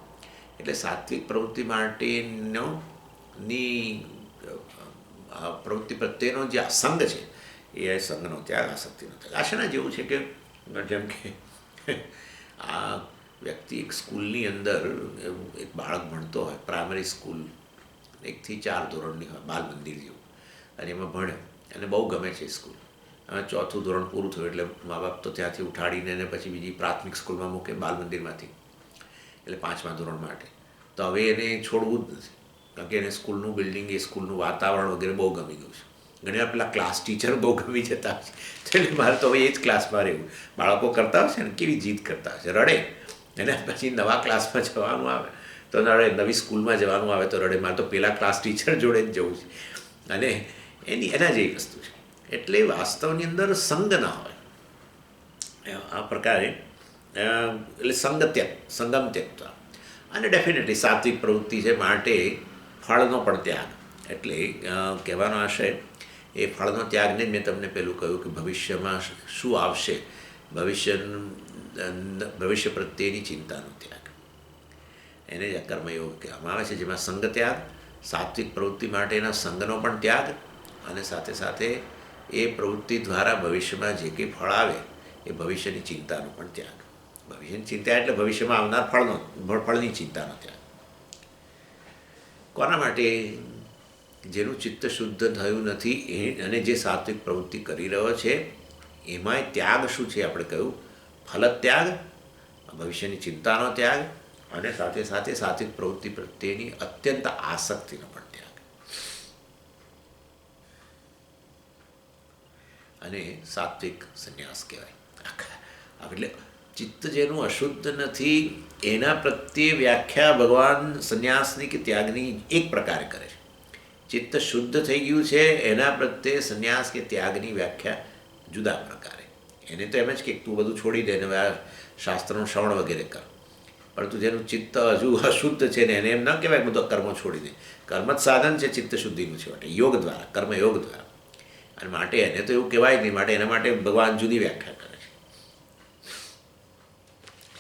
એટલે સાત્વિક પ્રવૃત્તિ માટેનો પ્રવૃત્તિ પ્રત્યેનો જે આ સંગ છે, એ સંગનો ત્યાગ, આસક્તિનો ત્યાગ. આશના જેવું છે કે જેમ કે આ વ્યક્તિ એક સ્કૂલની અંદર એક બાળક ભણતો હોય, પ્રાઇમરી સ્કૂલ 1 થી 4 ધોરણની હોય, બાલ મંદિર જેવું, અને એમાં ભણે અને બહુ ગમે છે સ્કૂલ. હવે 4થું ધોરણ પૂરું થયું એટલે મા બાપ તો ત્યાંથી ઉઠાડીને એને પછી બીજી પ્રાથમિક સ્કૂલમાં મૂકે બાલ મંદિરમાંથી, એટલે 5મા ધોરણ માટે. તો હવે એને છોડવું જ નથી, કારણ કે એને સ્કૂલનું બિલ્ડિંગ, એ સ્કૂલનું વાતાવરણ વગેરે બહુ ગમી ગયું છે. ઘણીવાર પેલા ક્લાસ ટીચર બહુ ગમી જતા હોય છે, એટલે મારે તો હવે એ જ ક્લાસમાં રહેવું. બાળકો કરતા હોય છે ને, કેવી જીદ કરતા હોય છે, રડે, અને પછી નવા ક્લાસમાં જવાનું આવે તો રડે, નવી સ્કૂલમાં જવાનું આવે તો રડે, મારે તો પેલા ક્લાસ ટીચર જોડે જ જવું છે. અને એના જેવી વસ્તુ છે. એટલે વાસ્તવની અંદર સંગ ના હોય આ પ્રકારે. એટલે સંગમ ત્યક્તા. અને ડેફિનેટલી સાત્વિક પ્રવૃત્તિ છે માટે ફળનો પણ ત્યાગ. એટલે કહેવાનો આશય એ ફળનો ત્યાગને જ મેં તમને પહેલું કહ્યું કે ભવિષ્યમાં શું આવશે, ભવિષ્ય પ્રત્યેની ચિંતાનો ત્યાગ, એને જ કર્મયોગ કહેવામાં આવે છે, જેમાં સંગ ત્યાગ, સાત્વિક પ્રવૃત્તિ માટેના સંગનો પણ ત્યાગ, અને સાથે સાથે એ પ્રવૃત્તિ દ્વારા ભવિષ્યમાં જે કંઈ ફળ આવે એ ભવિષ્યની ચિંતાનો પણ ત્યાગ. ભવિષ્યની ચિંતા એટલે ભવિષ્યમાં આવનાર ફળની ચિંતાનો ત્યાગ. કોના માટે? જેનું ચિત્ત શુદ્ધ થયું નથી અને જે સાત્વિક પ્રવૃત્તિ કરી રહ્યો છે, એમાંય ત્યાગ શું છે? આપણે કહ્યું ફલ ત્યાગ, ભવિષ્યની ચિંતાનો ત્યાગ, અને સાથે સાથે સાત્વિક પ્રવૃત્તિ પ્રત્યેની અત્યંત આસક્તિનો પણ ત્યાગ. અને સાત્વિક સંન્યાસ કહેવાય. એટલે ચિત્ત જેનું અશુદ્ધ નથી એના પ્રત્યે વ્યાખ્યા ભગવાન સંન્યાસની કે ત્યાગની એક પ્રકારે કરે છે. ચિત્ત શુદ્ધ થઈ ગયું છે એના પ્રત્યે સંન્યાસ કે ત્યાગની વ્યાખ્યા જુદા પ્રકારે. એને તો એમ જ કે તું બધું છોડી દે ને શાસ્ત્રનું શ્રવણ વગેરે કર. પરંતુ જેનું ચિત્ત હજુ અશુદ્ધ છે ને એને એમ ન કહેવાય બધો કર્મો છોડી દે. કર્મ જ સાધન છે ચિત્ત શુદ્ધિનું છે માટે યોગ દ્વારા, કર્મયોગ દ્વારા. અને માટે એને તો એવું કહેવાય જ નહીં. માટે એના માટે ભગવાન જુદી વ્યાખ્યા કરે છે.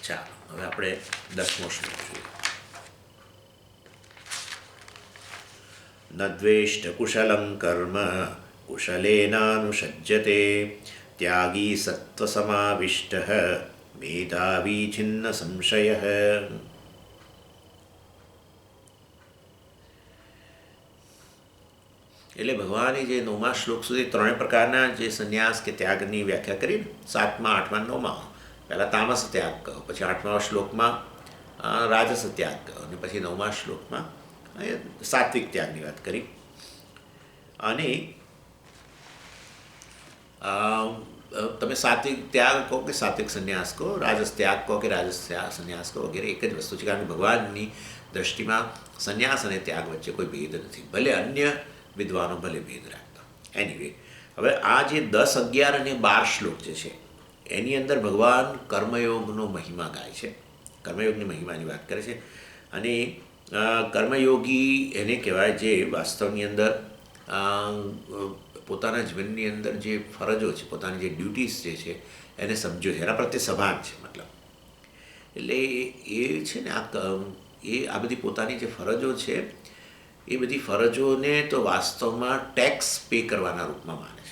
ચાલો હવે આપણે 10મો શ્લોક જોઈએ. ન દ્વેષ્ટ કુશલં કર્મ કુશલેનાનુષજ્યતે ત્યાગી સત્વસમાવિષ્ટ મેધાવી છિન્ન સંશય. એટલે ભગવાને જે 9મા શ્લોક સુધી 3 પ્રકારના જે સંન્યાસ કે ત્યાગની વ્યાખ્યા કરી, 7મા 8મા 9મા પહેલાં તામસ ત્યાગ કહો, પછી 8મા શ્લોકમાં રાજસ ત્યાગ કહો, અને પછી 9મા શ્લોકમાં સાત્વિક ત્યાગની વાત કરી. અને તમે સાત્વિક ત્યાગ કહો કે સાત્વિક સંન્યાસ કહો, રાજસ ત્યાગ કહો કે રાજસ સંન્યાસ કહો, વગેરે એક જ વસ્તુ છે. કારણ કે ભગવાનની દૃષ્ટિમાં સંન્યાસ અને ત્યાગ વચ્ચે કોઈ ભેદ નથી, ભલે અન્ય વિદ્વાનો ભલે ભેદ રાખતા. એનીવે, હવે આ જે 10, 11 અને 12 શ્લોક જે છે એની અંદર ભગવાન કર્મયોગનો મહિમા ગાય છે, કર્મયોગની મહિમાની વાત કરે છે. અને કર્મયોગી એને કહેવાય જે વાસ્તવની અંદર પોતાના જીવનની અંદર જે ફરજો છે, પોતાની જે ડ્યુટીઝ જે છે એને સમજો છે, એના પ્રત્યે સભાન છે. મતલબ એટલે એ છે ને આ બધી પોતાની જે ફરજો છે એ બધી ફરજોને તો વાસ્તવમાં ટેક્સ પે કરવાના રૂપમાં માને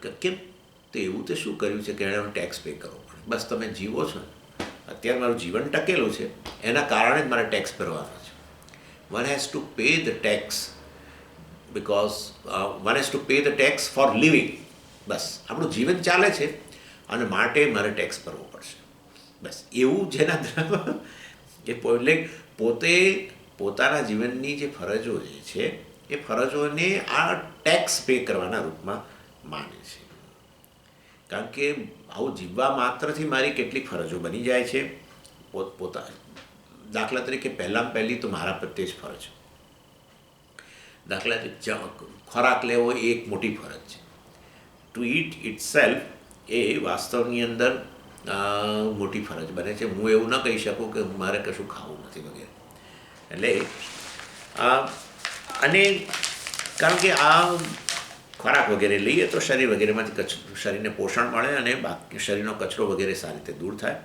છે. કેમ? તો એવું તો શું કર્યું છે કે એણે ટેક્સ પે કરવો પડે? બસ તમે જીવો છો, અત્યારે મારું જીવન ટકેલું છે, એના કારણે જ મારે ટેક્સ ભરવાનો છે. One has to pay the tax because one has to pay the tax for living. બસ આપણું જીવન ચાલે છે અને માટે મારે ટેક્સ ભરવો પડશે. બસ એવું જેના એટલે પોતે પોતાના જીવનની જે ફરજો જે છે એ ફરજોને આ ટેક્સ પે કરવાના રૂપમાં માને છે. કારણ કે આવું જીવવા માત્રથી મારી કેટલીક ફરજો બની જાય છે પોતા. દાખલા તરીકે પહેલી તો મારા પ્રત્યે જ ફરજ. દાખલા તરીકે ખોરાક લેવો એ એક મોટી ફરજ છે. ટુ ઇટ ઇટ સેલ્ફ એ વાસ્તવની અંદર મોટી ફરજ બને છે. હું એવું ન કહી શકું કે મારે કશું ખાવું નથી વગેરે. એટલે અને કારણ કે આ ખોરાક વગેરે લઈએ તો શરીર વગેરેમાંથી શરીરને પોષણ મળે અને બાકી શરીરનો કચરો વગેરે સારી રીતે દૂર થાય.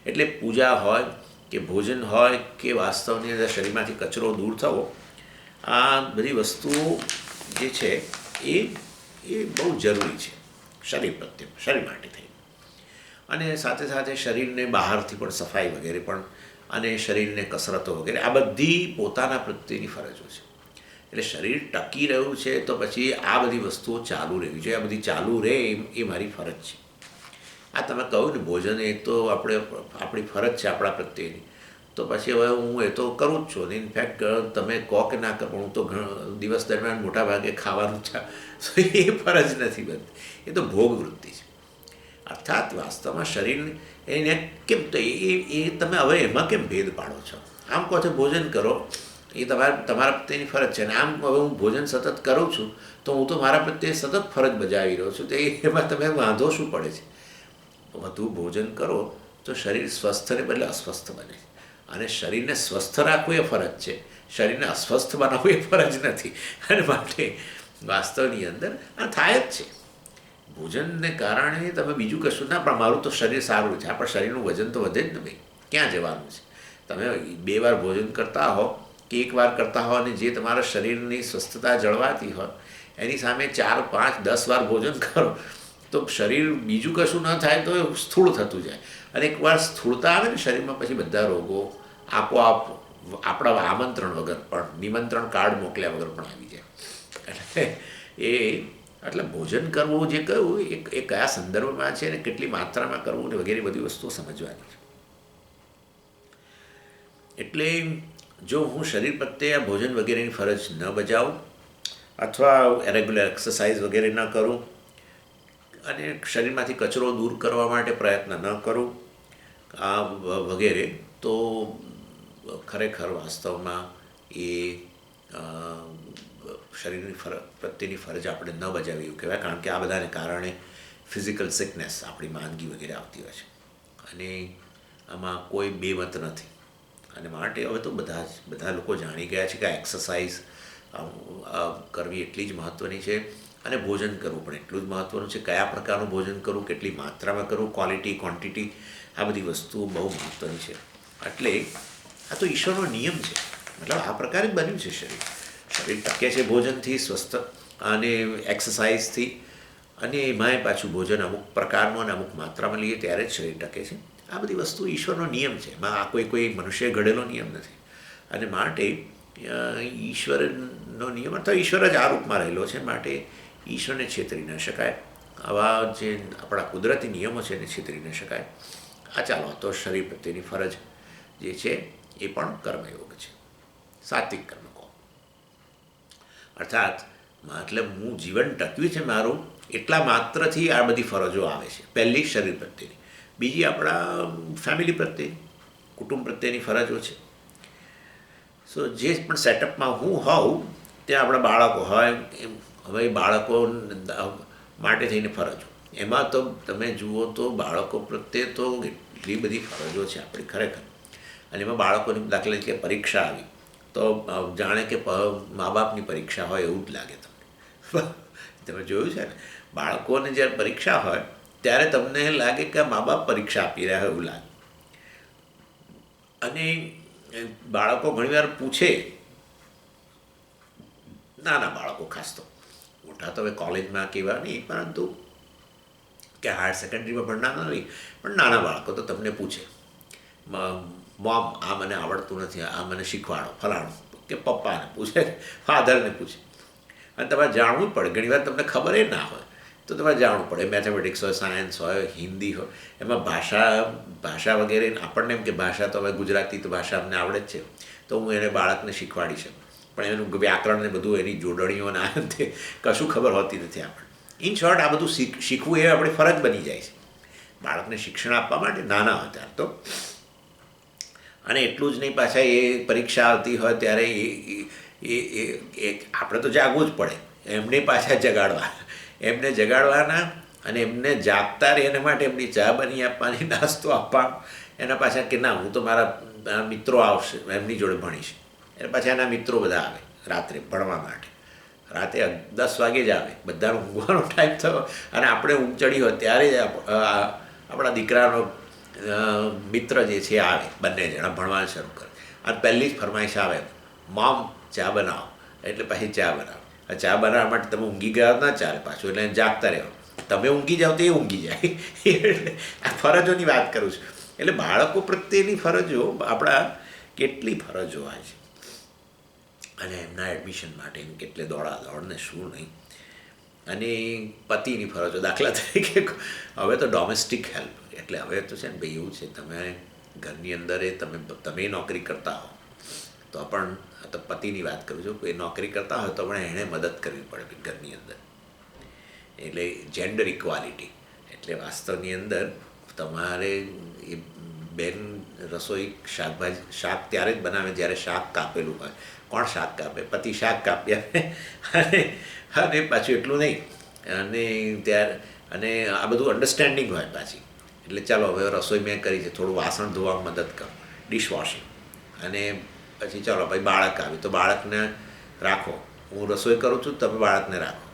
એટલે પૂજા હોય કે ભોજન હોય કે વાસ્તવની અંદર શરીરમાંથી કચરો દૂર થવો, આ બધી વસ્તુઓ જે છે એ બહુ જરૂરી છે શરીર પ્રત્યે, શરીર માટે થઈ. અને સાથે સાથે શરીરને બહારથી પણ સફાઈ વગેરે પણ, અને શરીરને કસરતો વગેરે, આ બધી પોતાના પ્રત્યેની ફરજો છે. એટલે શરીર ટકી રહ્યું છે તો પછી આ બધી વસ્તુઓ ચાલુ રહેવી જોઈએ. આ બધી ચાલુ રહે એ મારી ફરજ છે. આ તમે કહું ને ભોજન એ તો આપણી ફરજ છે આપણા પ્રત્યેની, તો પછી હવે હું એ તો કરું જ છું. ઇનફેક્ટ તમે કહો કે ના કરો, હું તો દિવસ દરમિયાન મોટા ભાગે ખાવાનું છે, એ ફરજ નથી બનતી, એ તો ભોગ વૃત્તિ છે. અર્થાત વાસ્તવમાં શરીર એને કેમ તો એ તમે હવે એમાં કેમ ભેદ પાડો છો? આમ કહો છો ભોજન કરો, એ તમારા પ્રત્યેની ફરજ છે. અને આમ હવે હું ભોજન સતત કરું છું તો હું તો મારા પ્રત્યે સતત ફરજ બજાવી રહ્યો છું, તો એમાં તમે વાંધો શું પડે છે? વધુ ભોજન કરો તો શરીર સ્વસ્થને બદલે અસ્વસ્થ બને છે. અને શરીરને સ્વસ્થ રાખવું એ ફરજ છે, શરીરને અસ્વસ્થ બનાવવું એ ફરજ નથી. અને માટે વાસ્તવની અંદર આ થાય જ છે. ભોજનને કારણે તમે બીજું કશું ના, પણ મારું તો શરીર સારું છે, આપણા શરીરનું વજન તો વધે જ ને ભાઈ, ક્યાં જવાનું છે? તમે 2 વાર ભોજન કરતા હો કે 1 વાર કરતા હો અને જે તમારા શરીરની સ્વસ્થતા જળવાતી હોય એની સામે 4, 5, 10 વાર ભોજન કરો તો શરીર બીજું કશું ન થાય તો સ્થૂળ થતું જાય. અને એકવાર સ્થૂળતા આવે ને શરીરમાં, પછી બધા રોગો આપોઆપ આપણા આમંત્રણ વગર પણ, નિમંત્રણ કાર્ડ મોકલ્યા વગર પણ આવી જાય. એટલે ભોજન કરવું જે કહ્યું એ કયા સંદર્ભમાં છે અને કેટલી માત્રામાં કરવું ને વગેરે બધી વસ્તુઓ સમજવાની છે. એટલે જો હું શરીર પ્રત્યે આ ભોજન વગેરેની ફરજ ન બજાવું, અથવા રેગ્યુલર એક્સરસાઇઝ વગેરે ન કરું, અને શરીરમાંથી કચરો દૂર કરવા માટે પ્રયત્ન ન કરું આ વગેરે, તો ખરેખર વાસ્તવમાં એ શરીરની પ્રત્યેની ફરજ આપણે ન બજાવી એવું કહેવાય. કારણ કે આ બધાને કારણે ફિઝિકલ સિકનેસ, આપણી માંદગી વગેરે આવતી હોય છે. અને આમાં કોઈ બેમત નથી. અને માટે હવે તો બધા લોકો જાણી ગયા છે કે એક્સરસાઇઝ કરવી એટલી જ મહત્ત્વની છે, અને ભોજન કરવું પણ એટલું જ મહત્ત્વનું છે. કયા પ્રકારનું ભોજન કરવું, કેટલી માત્રામાં કરવું, ક્વોલિટી, ક્વોન્ટિટી, આ બધી વસ્તુઓ બહુ મહત્ત્વની છે. એટલે આ તો ઈશ્વરનો નિયમ છે. મતલબ આ પ્રકારે જ બન્યું છે શરીર. શરીર ટકે છે ભોજનથી, સ્વસ્થ અને એક્સરસાઇઝથી, અને એમાંય પાછું ભોજન અમુક પ્રકારનું અને અમુક માત્રામાં લઈએ ત્યારે જ શરીર ટકે છે. આ બધી વસ્તુ ઈશ્વરનો નિયમ છે. એમાં આ કોઈ મનુષ્ય ઘડેલો નિયમ નથી. અને માટે ઈશ્વરનો નિયમ અથવા ઈશ્વર જ આ રૂપમાં રહેલો છે. માટે ઈશ્વરને છેતરી ન શકાય. આવા જે આપણા કુદરતી નિયમો છે એને છેતરી ન શકાય. આ ચાલો તો શરીર પ્રત્યેની ફરજ જે છે એ પણ કર્મયોગ છે, સાત્વિક કર્મ કહો. અર્થાત મતલબ હું જીવન ટક્યું છે મારું એટલા માત્રથી આ બધી ફરજો આવે છે. પહેલી શરીર પ્રત્યેની, બીજી આપણા ફેમિલી પ્રત્યેની, કુટુંબ પ્રત્યેની ફરજો છે. સો જે પણ સેટઅપમાં હું હોઉં ત્યાં આપણા બાળકો હોય, હવે બાળકો માટે થઈને ફરજો. એમાં તો તમે જુઓ તો બાળકો પ્રત્યે તો એટલી બધી ફરજો છે આપણી ખરેખર. અને એમાં બાળકોની દાખલા તરીકે પરીક્ષા આવી તો જાણે કે મા બાપની પરીક્ષા હોય એવું જ લાગે તમને. તમે જોયું છે ને, બાળકોને જ્યારે પરીક્ષા હોય ત્યારે તમને લાગે કે મા બાપ પરીક્ષા આપી રહ્યા હોય એવું લાગે. અને બાળકો ઘણીવાર પૂછે, નાના બાળકો ખાસ તો, મોટા તો હવે કોલેજમાં કેવા નહીં, પરંતુ કે હાયર સેકન્ડરીમાં ભણનારા નહીં, પણ નાના બાળકો તો તમને પૂછે, મોમ આ મને આવડતું નથી, આ મને શીખવાડો, ફલાણું. કે પપ્પાને પૂછે, ફાધરને પૂછે. અને તમારે જાણવું જ પડે. ઘણીવાર તમને ખબર એ ના હોય તો તમારે જાણવું પડે. મેથેમેટિક્સ હોય, સાયન્સ હોય, હિન્દી હોય, એમાં ભાષા વગેરે આપણને એમ કે ભાષા તો હવે ગુજરાતી તો ભાષા અમને આવડે જ છે તો હું એને બાળકને શીખવાડી શકું, પણ એનું વ્યાકરણ ને બધું, એની જોડણીઓ ને આ તે કશું ખબર હોતી નથી આપણને. ઇન શોર્ટ આ બધું શીખવું એ આપણી ફરજ બની જાય છે બાળકને શિક્ષણ આપવા માટે નાના હોય ત્યારે તો. અને એટલું જ નહીં, પાછા એ પરીક્ષા આવતી હોય ત્યારે એ આપણે તો જાગવું જ પડે. એમને પાછા એમને જગાડવાના, અને એમને જાગતા રહે એના માટે એમની ચા બની આપવાની, નાસ્તો આપવાનો. એના પાછા કે ના હું તો મારા મિત્રો આવશે એમની જોડે ભણીશ. એટલે પાછા એના મિત્રો બધા આવે રાત્રે ભણવા માટે. રાતે 10 વાગે જ આવે, બધાનો ઊંઘવાનો ટાઈમ થયો અને આપણે ઊંઘ ચડી હોય ત્યારે જ આપણા દીકરાનો મિત્ર જે છે આવે, બંને જણા ભણવાનું શરૂ કરે. અને પહેલી જ ફરમાઈશ આવે, મોમ ચા બનાવો. એટલે પછી ચા બનાવો. ચા બનાવવા માટે તમે ઊંઘી ગયા ના ચાલે પાછું, એટલે જાગતા રહો. તમે ઊંઘી જાઓ તો એ ઊંઘી જાય. એટલે આ ફરજોની વાત કરું છું. એટલે બાળકો પ્રત્યેની ફરજો, આપણા કેટલી ફરજો હોય છે, અને એમના એડમિશન માટેની કેટલે દોડ ને શું નહીં. અને પતિની ફરજો, દાખલા તરીકે હવે તો ડોમેસ્ટિક હેલ્પ, એટલે હવે તો છે ને ભાઈ એવું છે, તમે ઘરની અંદર તમે નોકરી કરતા હો તો પણ, તો પતિની વાત કરું છું, કોઈ નોકરી કરતા હોય તો પણ એણે મદદ કરવી પડે ઘરની અંદર. એટલે જેન્ડર ઇક્વાલિટી, એટલે વાસ્તવની અંદર તમારે એ બેન રસોઈ શાક ત્યારે જ બનાવે જ્યારે શાક કાપેલું હોય. કોણ શાક કાપે? પતિ શાક કાપી આપે. અને પાછું એટલું નહીં, અને આ બધું અન્ડરસ્ટેન્ડિંગ હોય પાછી. એટલે ચાલો હવે રસોઈ મેં કરી છે, થોડું વાસણ ધોવામાં મદદ કરો, ડિશવોશિંગ. અને પછી ચાલો ભાઈ બાળક આવી તો બાળકને રાખો, હું રસોઈ કરું છું તમે બાળકને રાખો.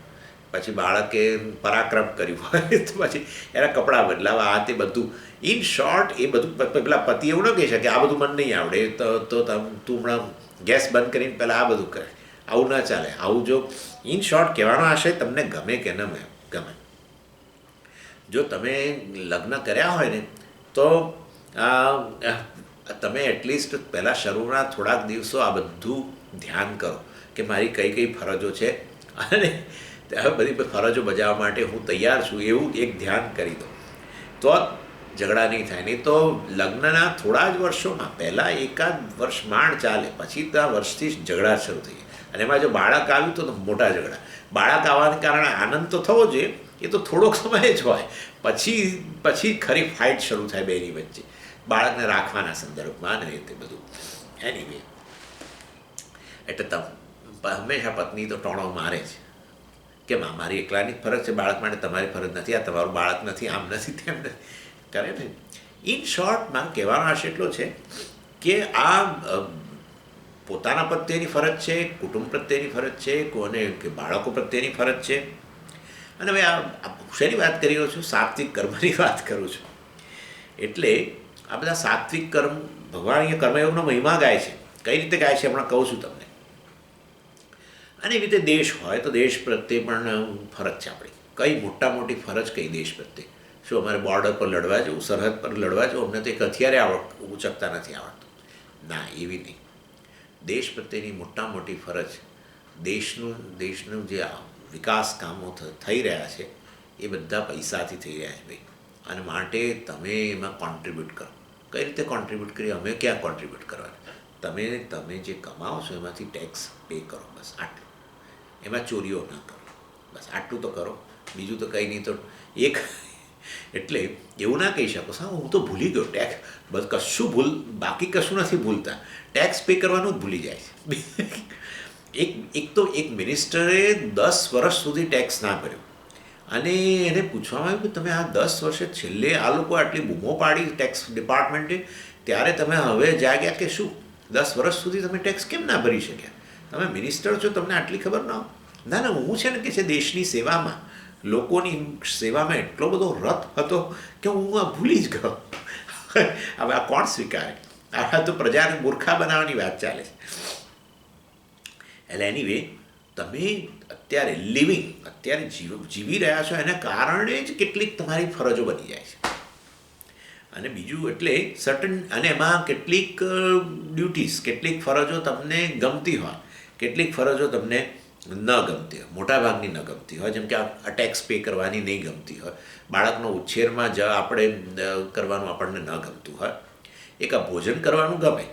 પછી બાળકે પરાક્રમ કર્યું હોય તો પછી એના કપડાં બદલાવા, આ તે બધું. ઇન શોર્ટ એ બધું પેલા પતિ એવું ન કહી શકે આ બધું મને નહીં આવડે તો તું હમણાં ગેસ બંધ કરીને પહેલાં આ બધું કરે. આવું ના ચાલે. આવું જો ઇન શોર્ટ કહેવાનો આશય તમને ગમે કે ન ગમે, જો તમે લગ્ન કર્યા હોય ને તો તમે એટલીસ્ટ પહેલાં શરૂના થોડાક દિવસો આ બધું ધ્યાન કરો કે મારી કઈ કઈ ફરજો છે, અને બધી ફરજો બજાવવા માટે હું તૈયાર છું, એવું એક ધ્યાન કરી દો તો ઝઘડા નહીં થાય. નહીં તો લગ્નના થોડા જ વર્ષોમાં, પહેલાં એકાદ વર્ષ માંડ ચાલે, પછી ત્યાં વર્ષથી જ ઝઘડા શરૂ થઈ જાય. અને એમાં જો બાળક આવ્યું તો મોટા ઝઘડા. બાળક આવવાને કારણે આનંદ તો થવો જોઈએ, એ તો થોડોક સમય જ હોય, પછી ખરી ફાઇટ શરૂ થાય બેની વચ્ચે, બાળકને રાખવાના સંદર્ભમાં ને તે બધું. એનીવે, એટલે હંમેશા પત્ની તો ટોણો મારે છે કે મારી એકલાની જ ફરજ છે બાળક માટે, તમારી ફરજ નથી, આ તમારું બાળક નથી, આમ નથી, તેમ નથી કરે ને. ઇન શોર્ટ મારો કહેવાનો આશય એટલો છે કે આ પોતાના પ્રત્યેની ફરજ છે, કુટુંબ પ્રત્યેની ફરજ છે, કોને કે બાળકો પ્રત્યેની ફરજ છે. અને હવે આ શેની વાત કરી રહ્યો છું? સાત્વિક કર્મની વાત કરું છું. એટલે આ બધા સાત્વિક કર્મ, ભગવાન અહીંયા કર્મયોગનો મહિમા ગાય છે. કઈ રીતે ગાય છે હમણાં કહું છું તમને. અને એવી રીતે દેશ હોય તો દેશ પ્રત્યે પણ ફરજ છે આપણી. કઈ મોટી ફરજ કઈ દેશ પ્રત્યે? શું અમારે બોર્ડર પર લડવા જવું, સરહદ પર લડવા જવું? અમને તો એક હથિયારે ઉચકતા નથી આવડતું. ના, એવી નહીં. દેશ પ્રત્યેની મોટી ફરજ, દેશનું જે વિકાસ કામો થઈ રહ્યા છે એ બધા પૈસાથી થઈ રહ્યા છે ભાઈ. અને માટે તમે એમાં કોન્ટ્રીબ્યુટ કરો. કઈ રીતે કોન્ટ્રીબ્યુટ કરીએ? અમે ક્યાં કોન્ટ્રીબ્યુટ કરવાના? તમે જે કમાઓ છો એમાંથી ટેક્સ પે કરો, બસ આટલું. એમાં ચોરીઓ ના કરો, બસ આટલું તો કરો. બીજું તો કંઈ નહીં. તો એક એટલે એવું ના કહી શકો સાહેબ હું તો ભૂલી ગયો ટેક્સ, બસ બાકી કશું નથી ભૂલતા, ટેક્સ પે કરવાનું જ ભૂલી જાય છે. એક મિનિસ્ટરે 10 વર્ષ સુધી ટેક્સ ના ભર્યો અને એને પૂછવામાં આવ્યું કે તમે આ 10 વર્ષે છેલ્લે આ લોકો આટલી બૂમો પાડી ટેક્સ ડિપાર્ટમેન્ટે, ત્યારે તમે હવે જાગ્યા કે શું 10 વર્ષ સુધી તમે ટેક્સ કેમ ના ભરી શક્યા? તમે મિનિસ્ટર છો, તમને આટલી ખબર ન હોય? ના, હું છે ને કે છે દેશની સેવામાં, લોકોની સેવામાં એટલો બધો રથ હતો કે હું આ ભૂલી જ ગયો. હવે આ કોણ સ્વીકારે? આ તો પ્રજાને મૂર્ખા બનાવવાની વાત ચાલે છે. એટલે એનીવે, તમે અત્યારે જીવી રહ્યા છો એના કારણે જ કેટલીક તમારી ફરજો બની જાય છે. અને બીજું એટલે સર્ટન, અને એમાં કેટલીક ડ્યુટીઝ, કેટલીક ફરજો તમને ગમતી હોય, કેટલીક ફરજો તમને ન ગમતી હોય, મોટાભાગની ન ગમતી હોય. જેમ કે આ ટેક્સ પે કરવાની નહીં ગમતી હોય, બાળકનો ઉછેરમાં આપણે કરવાનું આપણને ન ગમતું હોય, એક આ ભોજન કરવાનું ગમે,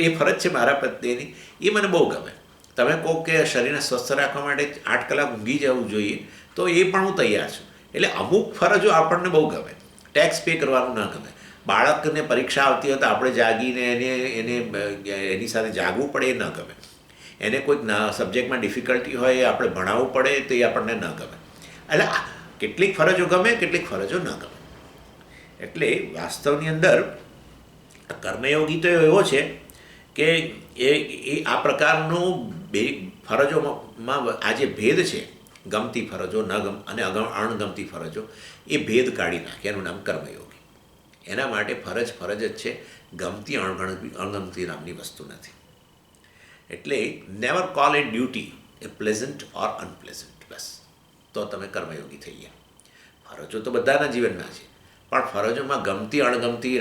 એ ફરજ છે મારા પ્રત્યેની, એ મને બહુ ગમે. તમે કહો કે શરીરને સ્વસ્થ રાખવા માટે 8 કલાક ઊંઘી જવું જોઈએ, તો એ પણ હું તૈયાર છું. એટલે અમુક ફરજો આપણને બહુ ગમે. ટેક્સ પે કરવાનું ન ગમે. બાળકને પરીક્ષા આવતી હોય તો આપણે જાગીને એની સાથે જાગવું પડે, એ ન ગમે. એને કોઈક સબ્જેક્ટમાં ડિફિકલ્ટી હોય, એ આપણે ભણાવવું પડે, તો એ આપણને ન ગમે. એટલે કેટલીક ફરજો ગમે, કેટલીક ફરજો ન ગમે. એટલે વાસ્તવની અંદર કર્મયોગી તો એવો છે કે એ આ પ્રકારનો ફરજોમાં આ જે ભેદ છે, ગમતી ફરજો અને અણગમતી ફરજો, એ ભેદ કાઢી નાખે. એનું નામ કર્મયોગી. એના માટે ફરજ જ છે, ગમતી અણગમતી નામની વસ્તુ નથી. એટલે નેવર કોલ એ ડ્યુટી એ પ્લેઝન્ટ ઓર અનપ્લેઝન્ટ, બસ તો તમે કર્મયોગી થઈ ગયા. ફરજો તો બધાના જીવનના છે, પણ ફરજોમાં ગમતી અણગમતી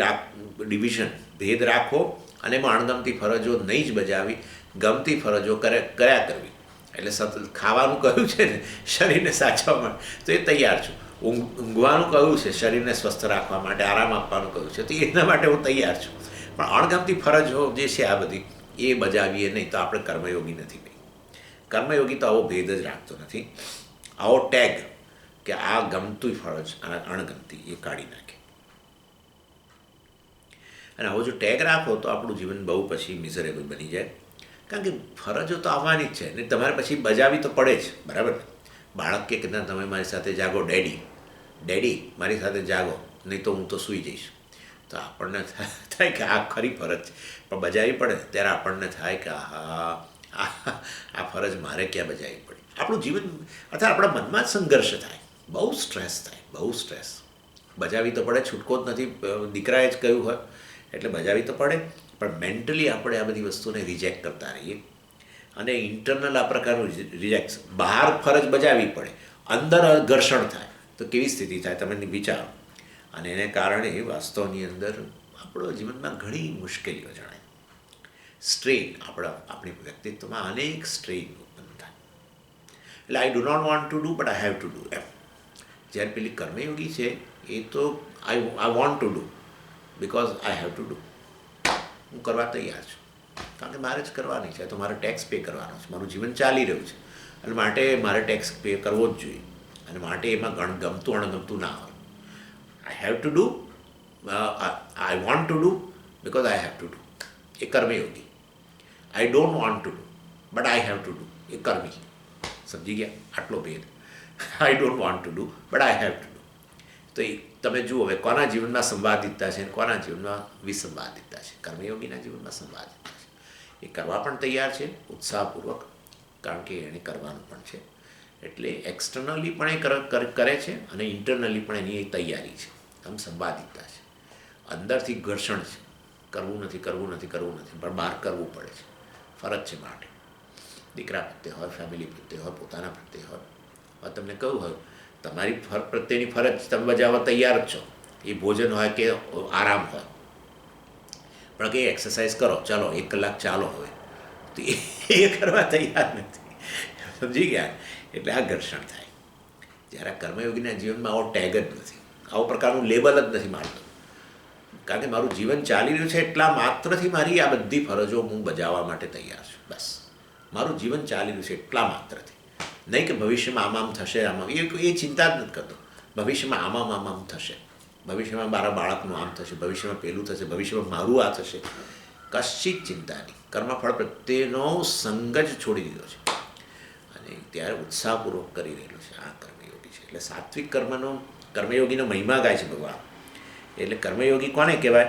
ડિવિઝન, ભેદ રાખો, અને એમાં અણગમતી ફરજો નહીં જ બજાવી, ગમતી ફરજો કર્યા કરવી. એટલે સતત ખાવાનું કહ્યું છે ને શરીરને સાચવવા માટે, તો એ તૈયાર છું. ઊંઘવાનું કહ્યું છે શરીરને સ્વસ્થ રાખવા માટે, આરામ આપવાનું કહ્યું છે, તો એના માટે હું તૈયાર છું. પણ અણગમતી ફરજો જે છે આ બધી, એ બજાવીએ નહીં તો આપણે કર્મયોગી નથી ભાઈ. કર્મયોગી તો આવો ભેદ જ રાખતો નથી, આવો ટેગ કે આ ગમતું ફરજ અને અણગમતી એ કાઢી નાખે. અને આવો જો ટેગ રાખો તો આપણું જીવન બહુ પછી મિઝરેબલ બની જાય. કારણ કે ફરજો તો આવવાની જ છે ને, તમારે પછી બજાવી તો પડે જ, બરાબર. બાળક કે ના તમે મારી સાથે જાગો, ડેડી મારી સાથે જાગો, નહીં તો હું તો સૂઈ જઈશ. તો આપણને થાય કે આ ખરી ફરજ છે, પણ બજાવવી પડે ત્યારે આપણને થાય કે આ ફરજ મારે ક્યાં બજાવવી પડી. આપણું જીવન અથવા આપણા મનમાં જ સંઘર્ષ થાય, બહુ સ્ટ્રેસ થાય, બહુ સ્ટ્રેસ. બજાવવી તો પડે, છૂટકો જ નથી, દીકરાએ જ કહ્યું હોય એટલે બજાવવી તો પડે. પણ મેન્ટલી આપણે આ બધી વસ્તુને રિજેક્ટ કરતા રહીએ, અને ઇન્ટરનલ આ પ્રકારનું રિજેક્ટ. બહાર ફરજ બજાવવી પડે, અંદર ઘર્ષણ થાય તો કેવી સ્થિતિ થાય તમે વિચારો. અને એને કારણે વાસ્તવની અંદર આપણો જીવનમાં ઘણી મુશ્કેલીઓ જણાય, સ્ટ્રેન, આપણી વ્યક્તિત્વમાં અનેક સ્ટ્રેન ઉત્પન્ન થાય. એટલે I do not want to do but I have to do એમ. જ્યારે પેલી કર્મયોગી છે એ તો I want to do because I have to do. હું કરવા તૈયાર છું, કારણ કે મારે જ કરવાની છે, તો મારે ટેક્સ પે કરવાનો છે, મારું જીવન ચાલી રહ્યું છે, અને માટે મારે ટેક્સ પે કરવો જ જોઈએ. અને માટે એમાં ગમતું અણગમતું ના હોય. I have to do, I want to do because I have to do, એ કર્મયોગી. I don't want to do but I have to do, એ કર્મી. સમજી ગયા આટલો ભેદ? I don't want to do but I have to do. તો એ તમે જુઓ હવે કોના જીવનમાં સંવાદિતતા છે અને કોના જીવનમાં વિસંવાદિતતા છે. કર્મયોગીના જીવનમાં સંવાદિતતા છે. એ કરવા પણ તૈયાર છે ઉત્સાહપૂર્વક, કારણ કે એણે કરવાનું પણ છે. એટલે એક્સટર્નલી પણ એ કરે છે અને ઇન્ટરનલી પણ એની એ તૈયારી છે. આમ સંવાદિતતા છે. અંદરથી ઘર્ષણ છે, કરવું નથી પણ બહાર કરવું પડે છે, ફરજ છે માટે. દીકરા પ્રત્યે હોય, ફેમિલી પ્રત્યે હોય, પોતાના પ્રત્યે હોય. હવે તમને કહ્યું હોય તમારી પ્રત્યેની ફરજ તમે બજાવવા તૈયાર જ છો, એ ભોજન હોય કે આરામ હોય, પણ કે એક્સરસાઇઝ કરો, ચાલો 1 કલાક ચાલો, હવે તો એ કરવા તૈયાર નથી. સમજી ગયા? એટલે આ ઘર્ષણ થાય. જ્યારે કર્મયોગીના જીવનમાં આવો ટેગ જ નથી, આવો પ્રકારનું લેબલ જ નથી મારતો, કારણ કે મારું જીવન ચાલી રહ્યું છે એટલા માત્રથી મારી આ બધી ફરજો હું બજાવવા માટે તૈયાર છું. બસ મારું જીવન ચાલી રહ્યું છે એટલા માત્રથી, નહીં કે ભવિષ્યમાં આમ થશે, આમાં એ ચિંતા જ નથી કરતો. ભવિષ્યમાં આમ થશે, ભવિષ્યમાં મારા બાળકનું આમ થશે, ભવિષ્યમાં પેલું થશે, ભવિષ્યમાં મારું આ થશે, કશી જ ચિંતા નહીં. કર્મફળ પ્રત્યેનો સંગ જ છોડી દીધો છે અને ત્યારે ઉત્સાહપૂર્વક કરી રહેલો છે. આ કર્મયોગી છે. એટલે સાત્વિક કર્મયોગીનો મહિમા ગાય છે ભગવાન. એટલે કર્મયોગી કોને કહેવાય?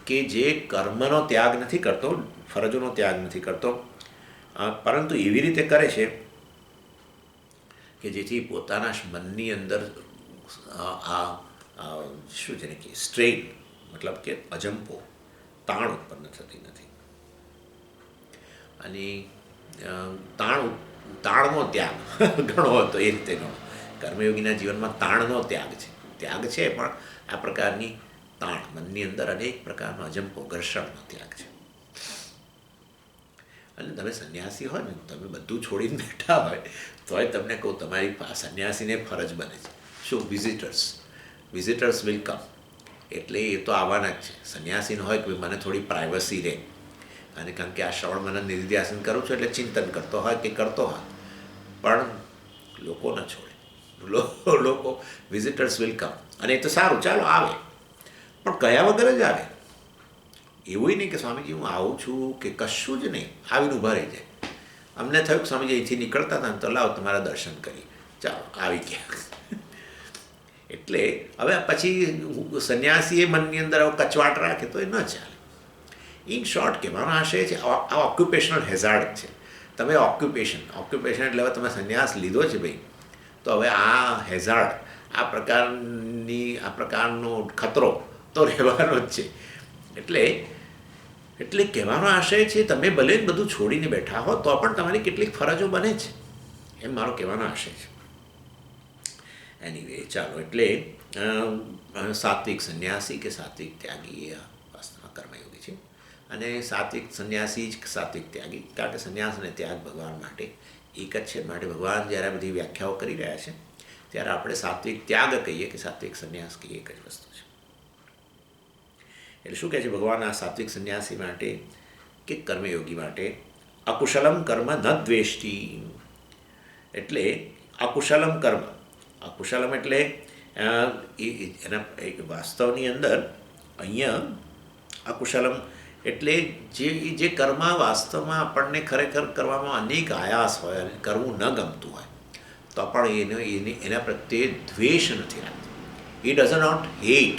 કે જે કર્મનો ત્યાગ નથી કરતો, ફરજોનો ત્યાગ નથી કરતો, પરંતુ એવી રીતે કરે છે કે જેથી પોતાના મનની અંદર શું છે ને કે સ્ટ્રેન, મતલબ કે અજંપો, તાણ ઉત્પન્ન થતી નથી. અને તાણનો ત્યાગ ગણો હતો એ રીતે ગણો. કર્મયોગીના જીવનમાં તાણનો ત્યાગ છે. ત્યાગ છે પણ આ પ્રકારની તાણ, મનની અંદર અનેક પ્રકારનો અજંપો, ઘર્ષણનો ત્યાગ છે. અને તમે સંન્યાસી હોય ને, તમે બધું છોડીને બેઠા હોય તોય તમને કહું, તમારી સંન્યાસીને ફરજ બને છે. શું? Visitors will come. એટલે એ તો આવવાના જ છે. સંન્યાસીને હોય કે મને થોડી પ્રાઇવસી રહે, અને કારણ કે આ શ્રવણ મનન નિધિધ્યાસન કરું છું એટલે ચિંતન કરતો હોય કે કરતો હોય, પણ લોકો ન છોડે. લોકો વિઝિટર્સ વિલ કમ, અને એ તો સારું, ચાલો આવે, પણ કયા વગર જ આવે. એવું નહીં કે સ્વામીજી હું આવું છું કે કશું જ નહીં, આવીને ઊભા રહી જાય. અમને થયું કે સ્વામીજી અહીંથી નીકળતા હતા ને તો લાવો તમારા દર્શન કરી, ચાલો આવી ગયા. એટલે હવે પછી સંન્યાસીએ મનની અંદર આવો કચવાટ રાખે તો એ ન ચાલે. ઇન શોર્ટ કહેવાનો આશય છે આ ઓક્યુપેશનલ હેઝાર્ડ છે. તમે ઓક્યુપેશન એટલે હવે તમે સંન્યાસ લીધો છે ભાઈ, તો હવે આ હેઝાર્ડ, આ પ્રકારનો ખતરો તો રહેવાનો જ છે. એટલે કહેવાનો આશય છે તમે ભલે બધું છોડીને બેઠા હો તો પણ તમારી કેટલીક ફરજો બને છે, એમ મારો કહેવાનો આશય છે. એનીવે ચાલો, એટલે સાત્વિક સંન્યાસી કે સાત્વિક ત્યાગી એ વાસ્તવમાં કર્મયોગી છે. અને સાત્વિક સંન્યાસી જ સાત્વિક ત્યાગી, કારણ કે સંન્યાસ અને ત્યાગ ભગવાન માટે એક જ છે. માટે ભગવાન જ્યારે બધી વ્યાખ્યાઓ કરી રહ્યા છે ત્યારે આપણે સાત્વિક ત્યાગ કહીએ કે સાત્વિક સંન્યાસ કહીએ, એક જ વસ્તુ છે. એટલે શું કહે છે ભગવાન આ સાત્વિક સંન્યાસી માટે કે કર્મયોગી માટે? અકુશલમ કર્મ ન દ્વેષ્ટિ. એટલે અકુશલમ કર્મ, અકુશલમ એટલે એના વાસ્તવની અંદર અહીંયા અકુશલમ એટલે જે કર્મ વાસ્તવમાં આપણને ખરેખર કરવામાં અનેક આયાસ હોય અને કરવું ન ગમતું હોય તો પણ એના પ્રત્યે દ્વેષ નથી રાખતો. એ ડઝ નોટ હેટ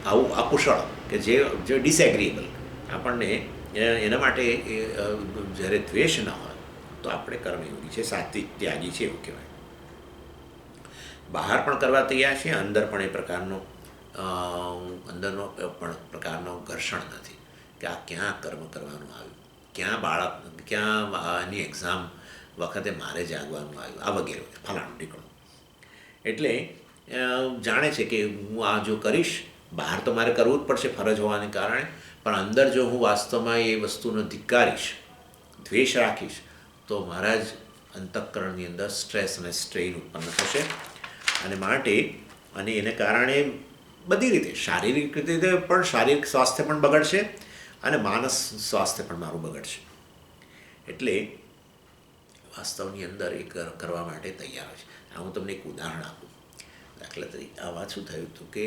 આવું અકુશળ કે જે ડિસએગ્રીએબલ આપણને, એના માટે જ્યારે દ્વેષ ન હોય તો આપણે કર્મયોગી છે, સાત્વિક ત્યાગી છે એવું કહેવાય. બહાર પણ કરવા તૈયાર છે, અંદર પણ એ પ્રકારનો ઘર્ષણ નથી કે આ ક્યાં કર્મ કરવાનું આવ્યું, ક્યાં આની એક્ઝામ વખતે મારે જાગવાનું આવ્યું, આ વગેરે ફલાણું ઢીકણું. એટલે જાણે છે કે હું આ જો કરીશ, બહાર તો મારે કરવું જ પડશે ફરજ હોવાને કારણે, પણ અંદર જો હું વાસ્તવમાં એ વસ્તુનો ધિક્કારીશ, દ્વેષ રાખીશ, તો મારા જ અંતઃકરણની અંદર સ્ટ્રેસ અને સ્ટ્રેઇન ઉત્પન્ન થશે. અને માટે એને કારણે બધી રીતે, શારીરિક રીતે પણ, શારીરિક સ્વાસ્થ્ય પણ બગડશે અને માનસ સ્વાસ્થ્ય પણ મારું બગડશે. એટલે વાસ્તવની અંદર એ કરવા માટે તૈયાર હોય છે. આ હું તમને એક ઉદાહરણ આપું. દાખલા તરીકે આમાં શું થયું હતું કે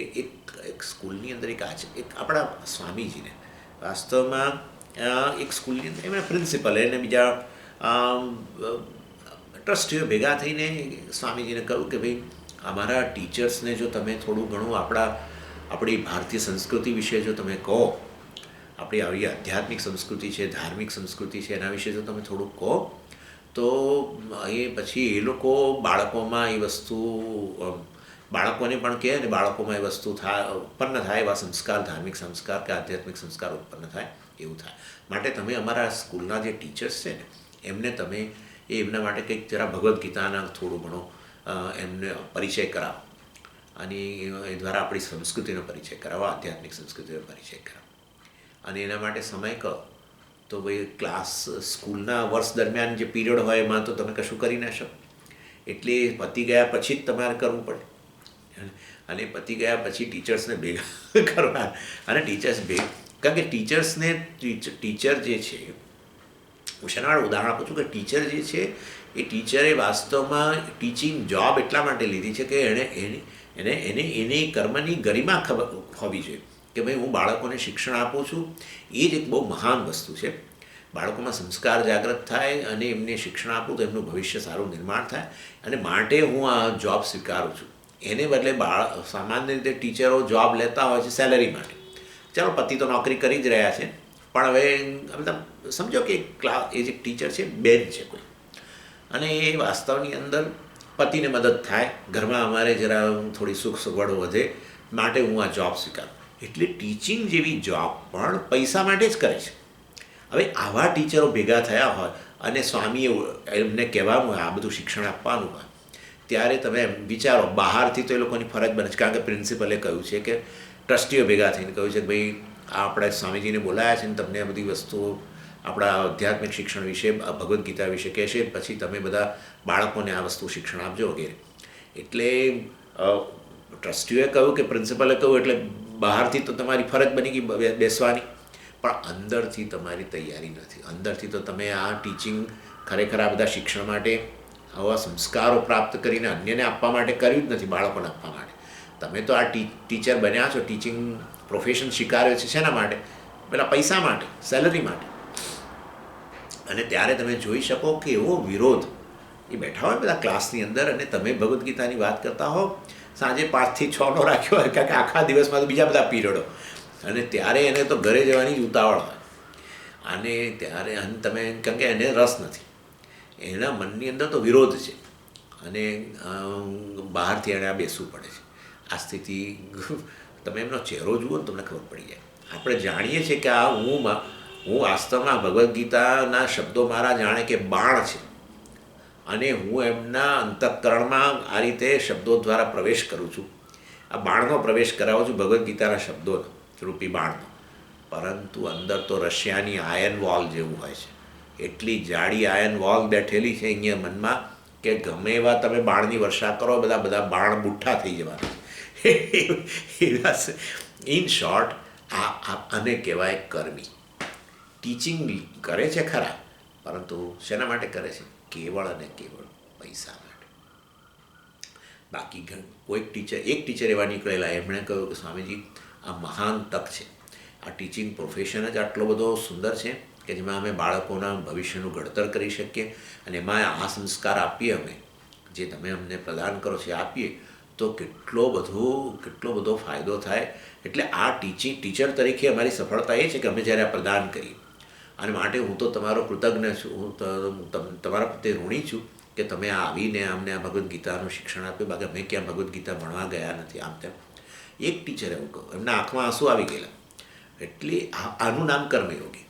એક સ્કૂલની અંદર એક આપણા સ્વામીજીને વાસ્તવમાં એક સ્કૂલની અંદર એમના પ્રિન્સિપલ અને બીજા ટ્રસ્ટીઓ ભેગા થઈને સ્વામીજીને કહ્યું કે ભાઈ અમારા ટીચર્સને જો તમે થોડું ઘણું આપણી ભારતીય સંસ્કૃતિ વિશે જો તમે કહો, આપણી આવી આધ્યાત્મિક સંસ્કૃતિ છે, ધાર્મિક સંસ્કૃતિ છે, એના વિશે જો તમે થોડુંક કહો તો એ પછી એ લોકો બાળકોમાં એ વસ્તુ, બાળકોને પણ કહે અને બાળકોમાં એ વસ્તુ ઉત્પન્ન થાય, એવા સંસ્કાર, ધાર્મિક સંસ્કાર કે આધ્યાત્મિક સંસ્કાર ઉત્પન્ન થાય, એવું થાય. માટે તમે અમારા સ્કૂલના જે ટીચર્સ છે ને એમને તમે એમના માટે કંઈક જરા ભગવદ્ ગીતાના થોડું ઘણો એમને પરિચય કરાવો અને એ દ્વારા આપણી સંસ્કૃતિનો પરિચય કરાવો, આધ્યાત્મિક સંસ્કૃતિનો પરિચય કરાવો. અને એના માટે સમય કહો તો ભાઈ ક્લાસ સ્કૂલના વર્ષ દરમિયાન જે પીરિયડ હોય એમાં તો તમે કશું કરી ના શકો, એટલે પતી ગયા પછી જ તમારે કરવું પડે. અને પતી ગયા પછી ટીચર્સને ભેગા કરવા, અને કારણ કે ટીચર્સને ટીચર જે છે, હું શેના માટે ઉદાહરણ આપું છું કે ટીચર જે છે એ ટીચરે વાસ્તવમાં ટીચિંગ જોબ એટલા માટે લીધી છે કે એની કર્મની ગરિમા ખબર હોવી જોઈએ કે ભાઈ હું બાળકોને શિક્ષણ આપું છું. એ જ એક બહુ મહાન વસ્તુ છે. બાળકોમાં સંસ્કાર જાગૃત થાય અને એમને શિક્ષણ આપું તો એમનું ભવિષ્ય સારું નિર્માણ થાય, અને માટે હું આ જોબ સ્વીકારું છું. એને બદલે સામાન્ય રીતે ટીચરો જોબ લેતા હોય છે સેલરી માટે. ચાલો પતિ તો નોકરી કરી જ રહ્યા છે, પણ હવે મતલબ સમજો કે એ જે ટીચર છે બેન છે કોઈ, અને એ વાસ્તવની અંદર પતિને મદદ થાય, ઘરમાં અમારે જરા થોડી સુખ સગવડો વધે, માટે હું આ જોબ સ્વીકારું. એટલે ટીચિંગ જેવી જોબ પણ પૈસા માટે જ કરે છે. હવે આવા ટીચરો ભેગા થયા હોય અને સ્વામીએ એમને કહેવાનું હોય આ બધું શિક્ષણ આપવાનું હોય, ત્યારે તમે વિચારો બહારથી તો એ લોકોની ફરજ બને છે, કારણ કે પ્રિન્સિપલે કહ્યું છે કે ટ્રસ્ટીઓ ભેગા થઈને કહ્યું છે કે ભાઈ આપણે સ્વામીજીને બોલાયા છે ને તમને આ બધી વસ્તુઓ આપણા આધ્યાત્મિક શિક્ષણ વિશે, ભગવદ્ ગીતા વિશે કહેશે, પછી તમે બધા બાળકોને આ વસ્તુ શિક્ષણ આપજો વગેરે. એટલે ટ્રસ્ટીઓએ કહ્યું કે પ્રિન્સિપલે કહ્યું, એટલે બહારથી તો તમારી ફરજ બની ગઈ બેસવાની, પણ અંદરથી તમારી તૈયારી નથી. અંદરથી તો તમે આ ટીચિંગ ખરેખર આ બધા શિક્ષણ માટે આવા સંસ્કારો પ્રાપ્ત કરીને અન્યને આપવા માટે કર્યું જ નથી, બાળકોને આપવા માટે. તમે તો આ ટીચર બન્યા છો, ટીચિંગ પ્રોફેશન સ્વીકાર્યો છે શેના માટે? પેલા પૈસા માટે, સેલરી માટે. અને ત્યારે તમે જોઈ શકો કે એવો વિરોધ, એ બેઠા હોય બધા ક્લાસની અંદર અને તમે ભગવદ્ ગીતાની વાત કરતા હો, સાંજે 5 થી 6 રાખ્યો હોય, કારણ કે આખા દિવસમાં તો બીજા બધા પીરિયડો, અને ત્યારે એને તો ઘરે જવાની જ ઉતાવળ હોય. અને ત્યારે તમે, કારણ કે એને રસ નથી, એના મનની અંદર તો વિરોધ છે, અને બહારથી એને આ બેસવું પડે છે. આ સ્થિતિ તમે એમનો ચહેરો જુઓ ને તમને ખબર પડી જાય. આપણે જાણીએ છીએ કે આ હું વાસ્તવમાં ભગવદ્ ગીતાના શબ્દો મારા જાણે કે બાણ છે, અને હું એમના અંતઃકરણમાં આ રીતે શબ્દો દ્વારા પ્રવેશ કરું છું. આ બાણનો પ્રવેશ કરાવું છું ભગવદ્ ગીતાના શબ્દોનો રૂપી બાણનો. પરંતુ અંદર તો રશિયાની આયર્ન વોલ જેવું હોય છે, એટલી જાડી આયર્ન વોલ બેઠેલી છે અહીંયા મનમાં કે ગમે એવા તમે બાણની વર્ષા કરો, બધા બાણ બુઠ્ઠા થઈ જવાના. ઇન શોર્ટ આને કહેવાય કર્મી. ટીચિંગ કરે છે ખરા, પરંતુ શેના માટે કરે છે? કેવળ અને કેવળ પૈસા માટે. બાકી એક ટીચર એવા નીકળેલા, એમણે કહ્યું કે સ્વામીજી આ મહાન તક છે, આ ટીચિંગ પ્રોફેશન જ આટલો બધો સુંદર છે કે જેમાં અમે બાળકોના ભવિષ્યનું ઘડતર કરી શકીએ, અને એમાં આ સંસ્કાર આપીએ અમે, જે તમે અમને પ્રદાન કરો છો આપીએ, તો કેટલો બધો ફાયદો થાય. એટલે આ ટીચર તરીકે અમારી સફળતા એ છે કે અમે જ્યારે આ પ્રદાન કરીએ, અને માટે હું તો તમારો કૃતજ્ઞ છું, હું તમારા પ્રત્યે ઋણી છું કે તમે આવીને અમને આ ભગવદ્ ગીતાનું શિક્ષણ આપ્યું. બાકી અમે ક્યાં ભગવદ્ ગીતા ભણવા ગયા નથી. આમ તેમ એક ટીચરે એવું કહું, એમના આંખમાં આંસુ આવી ગયેલા. એટલે આનું નામ કર્મયોગી,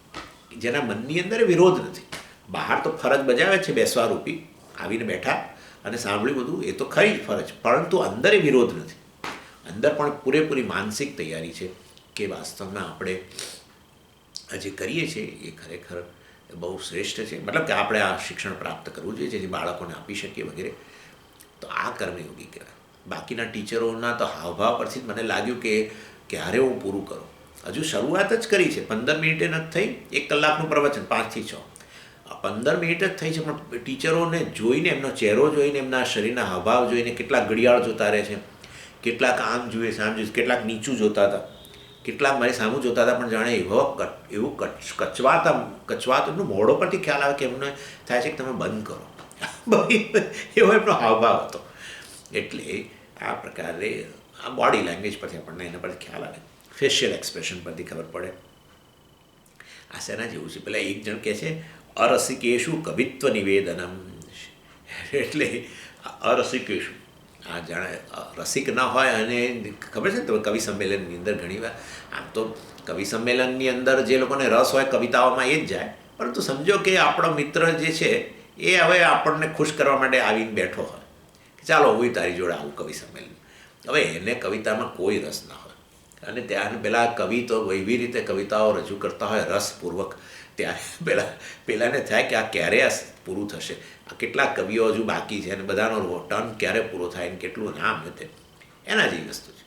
જેના મનની અંદર વિરોધ નથી. બહાર તો ફરજ બજાવે છે બેસવા રૂપી, આવીને બેઠા અને સાંભળ્યું બધું, એ તો ખરી ફરજ, પરંતુ અંદર એ વિરોધ નથી. અંદર પણ પૂરેપૂરી માનસિક તૈયારી છે કે વાસ્તવમાં આપણે જે કરીએ છીએ એ ખરેખર બહુ શ્રેષ્ઠ છે. મતલબ કે આપણે આ શિક્ષણ પ્રાપ્ત કરવું જોઈએ જે બાળકોને આપી શકીએ વગેરે. તો આ કર્મયોગી કહેવાય. બાકીના ટીચરોના તો હાવભાવ પરથી જ મને લાગ્યું કે ક્યારે હું પૂરું કરું. હજુ શરૂઆત જ કરી છે, 15 મિનિટે નથી થઈ. 1 કલાકનું પ્રવચન 5 થી 6, 15 મિનિટ જ થઈ છે, પણ ટીચરોને જોઈને, એમનો ચહેરો જોઈને, એમના શરીરના હાવભાવ જોઈને, કેટલાક ઘડિયાળ જોતા રહે છે, કેટલાક આમ જુએ છે, કેટલાક નીચું જોતા હતા, કેટલાક મારી સામું જોતા હતા, પણ જાણે એવું કચવાત એમનું મોઢો પરથી ખ્યાલ આવે કે એમને થાય છે કે તમે બંધ કરો. એવો એમનો હાવભાવ હતો. એટલે આ પ્રકારે આ બોડી લેંગ્વેજ પરથી આપણને એના પરથી ખ્યાલ આવે, ફેશિયલ એક્સપ્રેશન પરથી ખબર પડે. આ શેના જેવું છે? પેલા એક જણ કહે છે અરસિકેશુ કવિત્વ નિવેદનમ, એટલે અરસિકેશુ, આ જાણે રસિક ન હોય અને ખબર છે ને તો કવિ સંમેલનની અંદર ઘણીવાર, આમ તો કવિ સંમેલનની અંદર જે લોકોને રસ હોય કવિતાઓમાં એ જ જાય, પરંતુ સમજો કે આપણો મિત્ર જે છે એ હવે આપણને ખુશ કરવા માટે આવીને બેઠો હોય કે ચાલો હું તારી જોડે આવું કવિ સંમેલન. હવે એને કવિતામાં કોઈ રસ ના હોય અને ત્યાં પેલા કવિ તો એવી રીતે કવિતાઓ રજૂ કરતા હોય રસપૂર્વક, ત્યારે પેલાને થાય કે આ ક્યારે આ પૂરું થશે, આ કેટલા કવિઓ હજુ બાકી છે અને બધાનો ટર્ન ક્યારે પૂરો થાય ને કેટલું નામ ને તે, એના જેવી વસ્તુ છે.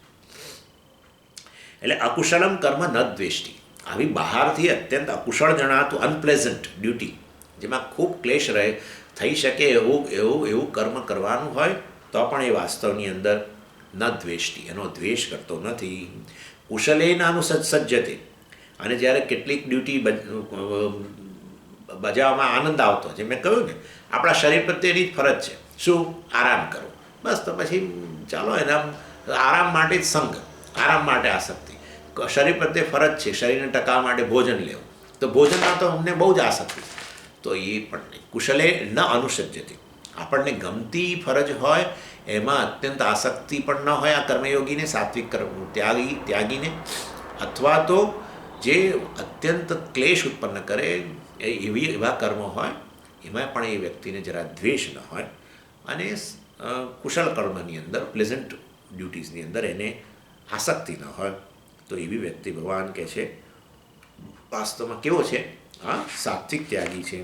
એટલે અકુશલમ કર્મ ન દ્વેષ્ટિ, આવી બહારથી અત્યંત અકુશળ જણાતું અનપ્લેઝન્ટ ડ્યુટી, જેમાં ખૂબ ક્લેશ થઈ શકે એવું કર્મ કરવાનું હોય તો પણ એ વાસ્તવની અંદર ન દ્વેષ્ટિ, એનો દ્વેષ કરતો નથી. કુશલેન અનુસજ્જતે, અને જ્યારે કેટલીક ડ્યુટી બજાવવામાં આનંદ આવતો, જે મેં કહ્યું ને આપણા શરીર પ્રત્યેની જ ફરજ છે, શું? આરામ કરો, બસ. તો પછી ચાલો એના આરામ માટે જ સંગ, આરામ માટે આસક્તિ. શરીર પ્રત્યે ફરજ છે, શરીરને ટકાવવા માટે ભોજન લેવું, તો ભોજનમાં તો અમને બહુ જ આસક્તિ, તો એ પણ નહીં. કુશલે ન અનુસજ્જતે, આપણને ગમતી ફરજ હોય એમાં અત્યંત આસક્તિ પણ ન હોય આ કર્મયોગીને, સાત્વિક ત્યાગીને, અથવા તો જે અત્યંત ક્લેશ ઉત્પન્ન કરે એવા કર્મો હોય એમાં પણ એ વ્યક્તિને જરા દ્વેષ ન હોય, અને કુશળ કર્મની અંદર, પ્લેઝન્ટ ડ્યુટીઝની અંદર એને આસક્તિ ન હોય, તો એવી વ્યક્તિ ભગવાન કહે છે વાસ્તવમાં કેવો છે? હા, સાત્વિક ત્યાગી છે.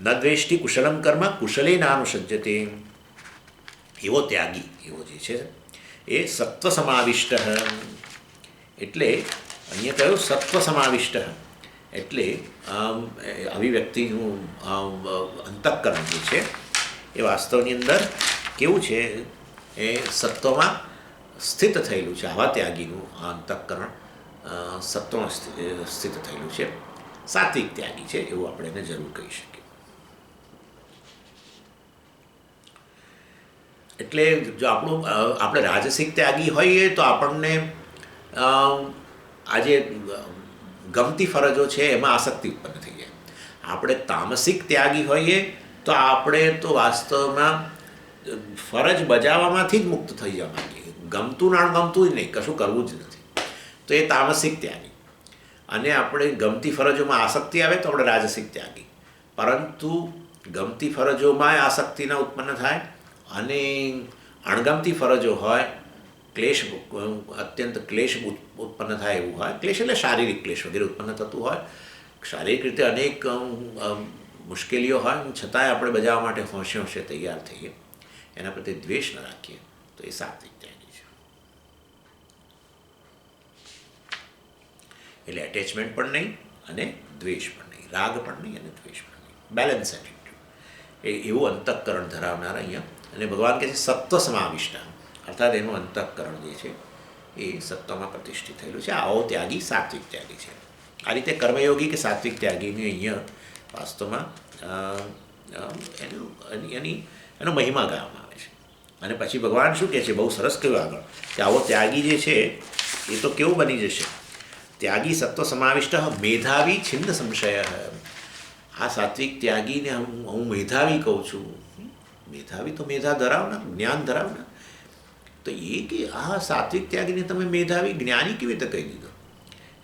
ન દ્વેષ્ટિ કુશલમ કર્મ કુશલે નાનુસજ્જતે, એવો ત્યાગી, એવો જે છે એ સત્વ સમાવિષ્ટ. એટલે અહીંયા કહ્યું સત્વ સમાવિષ્ટ, એટલે આવી વ્યક્તિનું અંતઃકરણ જે છે એ વાસ્તવની અંદર કેવું છે? એ સત્વમાં સ્થિત થયેલું છે. આવા ત્યાગીનું અંતઃકરણ સત્વમાં સ્થિત થયેલું છે, સાત્વિક ત્યાગી છે એવું આપણે એને જરૂર કહી શકીએ. એટલે જો આપણે રાજસિક ત્યાગી હોઈએ તો આપણને આજે ગમતી ફરજો છે એમાં આસક્તિ ઉત્પન્ન થઈ જાય. આપણે તામસિક ત્યાગી હોઈએ તો આપણે તો વાસ્તવમાં ફરજ બજાવવામાંથી જ મુક્ત થઈ જવા માંગીએ, ગમતું ના ગમતું જ નહીં, કશું કરવું જ નથી, તો એ તામસિક ત્યાગી. અને આપણે ગમતી ફરજોમાં આસક્તિ આવે તો આપણે રાજસિક ત્યાગી. પરંતુ ગમતી ફરજોમાં આસક્તિ ન ઉત્પન્ન થાય અને અણગમતી ફરજો હોય, ક્લેશ, અત્યંત ક્લેશ ઉત્પન્ન થાય એવું હોય, ક્લેશ એટલે શારીરિક ક્લેશ વગેરે ઉત્પન્ન થતું હોય, શારીરિક રીતે અનેક મુશ્કેલીઓ હોય, છતાંય આપણે બજાવવા માટે હોંશે તૈયાર થઈએ, એના પ્રત્યે દ્વેષ ન રાખીએ, તો એ સાત્વિક ત્યાગી છે. એટલે એટેચમેન્ટ પણ નહીં અને દ્વેષ પણ નહીં, રાગ પણ નહીં અને દ્વેષ પણ નહીં, બેલેન્સ એટીટ્યુડ, એવું અંતઃકરણ ધરાવનાર અહીંયા. અને ભગવાન કહે છે સત્વ સમાવિષ્ટ, અર્થાત એનું અંતઃકરણ જે છે એ સત્વમાં પ્રતિષ્ઠિત થયેલું છે. આવો ત્યાગી સાત્વિક ત્યાગી છે. આ રીતે કર્મયોગી કે સાત્વિક ત્યાગીને અહીંયા વાસ્તવમાં એનો મહિમા ગાવામાં આવે છે. અને પછી ભગવાન શું કહે છે? બહુ સરસ કહ્યું આગળ કે આવો ત્યાગી જે છે એ તો કેવું બની જશે? ત્યાગી સત્વ સમાવિષ્ટ મેધાવી છિન્ન સંશય. આ સાત્વિક ત્યાગીને હું મેધાવી કહું છું. મેધાવી તો મેધા ધરાવનાર, જ્ઞાન ધરાવનાર. તો એ કે આ સાત્વિક ત્યાગીને તમે મેધાવી જ્ઞાની કેવી રીતે કહી દીધો?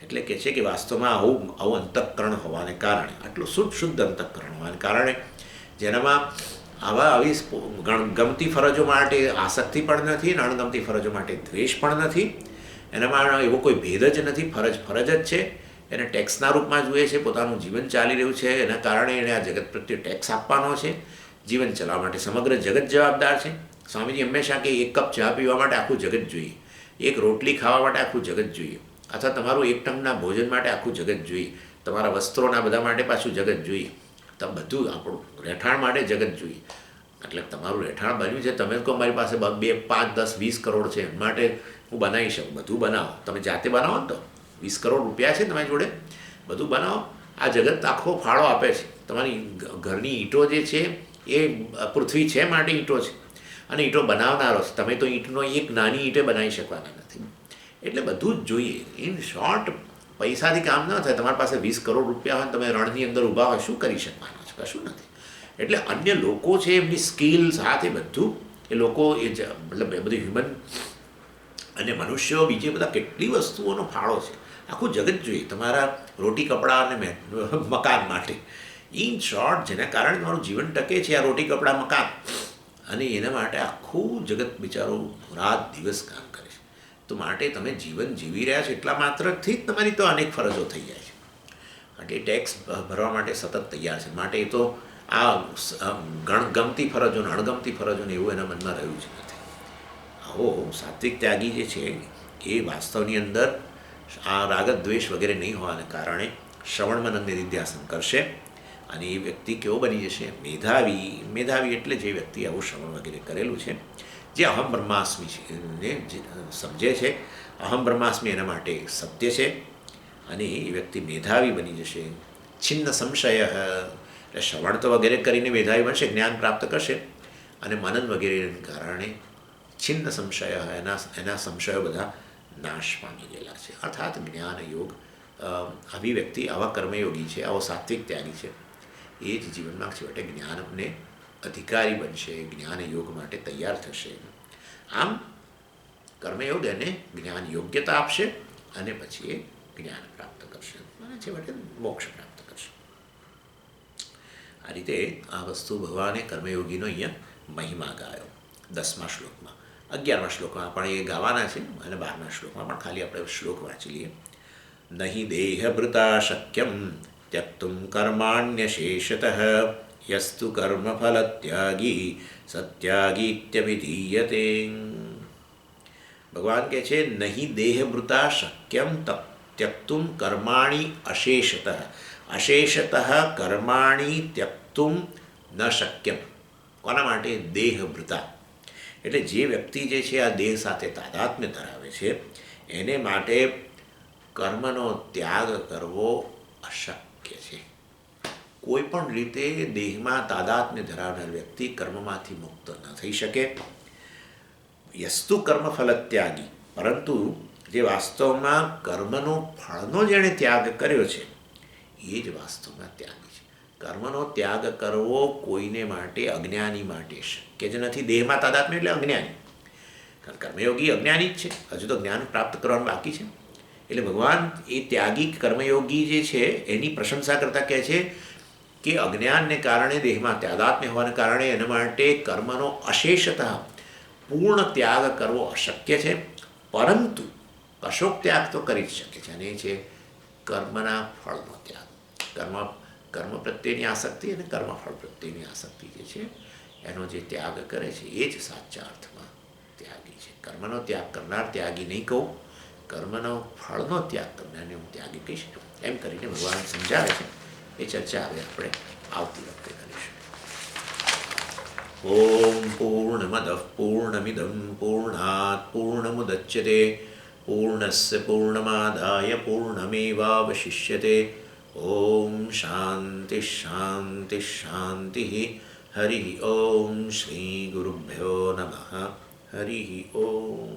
એટલે કહે છે કે વાસ્તવમાં આવું અંતઃકરણ હોવાને કારણે, આટલું શુદ્ધ અંતઃકરણ હોવાને કારણે, જેનામાં આવી ગમતી ફરજો માટે આસક્તિ પણ નથી અને અણગમતી ફરજો માટે દ્વેષ પણ નથી, એનામાં એવો કોઈ ભેદ જ નથી, ફરજ જ છે. એને ટેક્સના રૂપમાં જુએ છે, પોતાનું જીવન ચાલી રહ્યું છે, એના કારણે એણે આ જગત પ્રત્યે ટેક્સ આપવાનો છે. જીવન ચલાવવા માટે સમગ્ર જગત જવાબદાર છે. સ્વામીજી હંમેશા કે એક કપ ચા પીવા માટે આખું જગત જોઈએ, એક રોટલી ખાવા માટે આખું જગત જોઈએ, અથવા તમારું એક ટંકના ભોજન માટે આખું જગત જોઈએ, તમારા વસ્ત્રોના બધા માટે પાછું જગત જોઈએ, તો બધું આપણું રહેઠાણ માટે જગત જોઈએ. એટલે તમારું રહેઠાણ બન્યું છે, તમે કહો મારી પાસે 2, 5, 10, 20 કરોડ છે, એ માટે હું બનાવી શકું. બધું બનાવો, તમે જાતે બનાવો ને તો 20 કરોડ રૂપિયા છે તમારી જોડે, બધું બનાવો. આ જગત આખો ફાળો આપે છે. તમારી ઘરની ઈંટો જે છે એ પૃથ્વી છે માટે ઈંટો છે, અને ઈંટો બનાવનારો છે, તમે તો ઈંટનો એક નાની ઈંટે બનાવી શકવાના નથી. એટલે બધું જ જોઈએ. ઇન શોર્ટ, પૈસાથી કામ ન થાય. તમારી પાસે 20 કરોડ રૂપિયા હોય, તમે રણની અંદર ઊભા હોય, શું કરી શકવાના છો? કશું નથી. એટલે અન્ય લોકો છે, એમની સ્કિલ સાથે બધું એ લોકો મતલબ એ બધી હ્યુમન અને મનુષ્યો બીજી બધા કેટલી વસ્તુઓનો ફાળો છે. આખું જગત જોઈએ તમારા રોટી કપડાં અને મકાન માટે. ઇન શોર્ટ, જેના કારણે તમારું જીવન ટકે છે આ રોટી કપડાં મકાન, અને એના માટે આખું જગત બિચારો રાત દિવસ કામ કરે છે. તો માટે તમે જીવન જીવી રહ્યા છો એટલા માત્રથી જ તમારી તો અનેક ફરજો થઈ જાય છે. માટે ટેક્સ ભરવા માટે સતત તૈયાર છે. માટે એ તો આ ગમતી ફરજો ને અણગમતી ફરજો ને એવું એના મનમાં રહ્યું જ નથી. આવો સાત્વિક ત્યાગી જે છે એ વાસ્તવની અંદર આ રાગ દ્વેષ વગેરે નહીં હોવાને કારણે શ્રવણ મનન નિધિધ્યાસન કરશે, અને એ વ્યક્તિ કેવો બની જશે? મેધાવી. મેધાવી એટલે જે વ્યક્તિ આવું શ્રવણ વગેરે કરેલું છે, જે અહમ બ્રહ્માસ્મિ છે ને જે સમજે છે, અહમ બ્રહ્માસ્મિ એના માટે સત્ય છે, અને એ વ્યક્તિ મેધાવી બની જશે. છિન્ન સંશય, એટલે શ્રવણ તો વગેરે કરીને મેધાવી બનશે, જ્ઞાન પ્રાપ્ત કરશે, અને મનન વગેરેને કારણે છિન્ન સંશય, એના સંશયો બધા નાશ પામી ગયેલા છે. અર્થાત જ્ઞાન યોગ, આવી વ્યક્તિ આવા કર્મયોગી છે, આવો સાત્વિક ત્યાગી છે, એ જ જીવનમાં છેવટે જ્ઞાનને અધિકારી બનશે, જ્ઞાન યોગ માટે તૈયાર થશે. આમ કર્મયોગ એને જ્ઞાન યોગ્યતા આપશે, અને પછી એ જ્ઞાન પ્રાપ્ત કરશે, અને છેવટે મોક્ષ પ્રાપ્ત કરશે. આ રીતે આ વસ્તુ ભગવાને કર્મયોગીનો અહીંયા મહિમા ગાયો 10મા શ્લોકમાં. 11મા શ્લોકમાં પણ એ ગાવાના છે, અને 12મા શ્લોકમાં પણ ખાલી આપણે શ્લોક વાંચી લઈએ. નહીં દેહભૃતા શક્યમ ત્યક્તુમ કર્માણ્યશેષતઃ યસ્તુ કર્મફલત્યાગી સત્યાગીત્યવિધીયતે. ભગવાન કહે છે, નહીં દેહભૃતા શક્યમ ત્યક્તુમ કર્માણી અશેષતઃ. અશેષતઃ કર્માણી ત્યક્તુમ ન શક્યમ. કોના માટે? દેહભૃતા. એટલે જે વ્યક્તિ જે છે આ દેહ સાથે તાદાત્મ્ય ધરાવે છે, એને માટે કર્મનો ત્યાગ કરવો અશક્ય છે. કોઈ પણ રીતે દેહમાં તાદાત્મ્ય ધરાવનાર વ્યક્તિ કર્મમાંથી મુક્ત ન થઈ શકે. યસ્તુ કર્મફલ ત્યાગી, પરંતુ જે વાસ્તવમાં કર્મનો ફળનો જેણે ત્યાગ કર્યો છે એ જ વાસ્તવમાં ત્યાગી છે. કર્મનો ત્યાગ કરવો કોઈને માટે, અજ્ઞાની માટે શક્ય જ નથી. દેહમાં તાદાત્મ્ય એટલે અજ્ઞાની, કારણ કર્મયોગી અજ્ઞાની જ છે, હજુ તો જ્ઞાન પ્રાપ્ત કરવાનું બાકી છે. એટલે ભગવાન એ ત્યાગી કર્મયોગી જે છે એની પ્રશંસા કરતાં કહે છે કે અજ્ઞાનને કારણે, દેહમાં તાદાત્મ્ય હોવાને કારણે એના માટે કર્મનો અશેષતઃ પૂર્ણ ત્યાગ કરવો અશક્ય છે, પરંતુ કશોક ત્યાગ તો કરી જ શકે છે, અને એ છે કર્મના ફળનો ત્યાગ. કર્મ પ્રત્યેની આસક્તિ અને કર્મફળ પ્રત્યેની આસક્તિ જે છે એનો જે ત્યાગ કરે છે એ જ સાચા અર્થમાં ત્યાગી છે. કર્મનો ત્યાગ કરનાર ત્યાગી નહીં કહું, કર્મનો ફળનો ત્યાગ કરનારને હું ત્યાગી કહીશ. એમ કરીને ભગવાન સમજાવે છે. એ ચર્ચા હવે આપણે આવતી વખતે કરીશું. ઓમ પૂર્ણમદ પૂર્ણમિદં પૂર્ણાત પૂર્ણમુદચ્યતે પૂર્ણસ્ય પૂર્ણમાદાય પૂર્ણમેવાવશિષ્યતે. ઓમ શાંતિ શાંતિ શાંતિ. હરિ ઓમ. શ્રી ગુરુભ્યો નમઃ. હરિ ઓમ.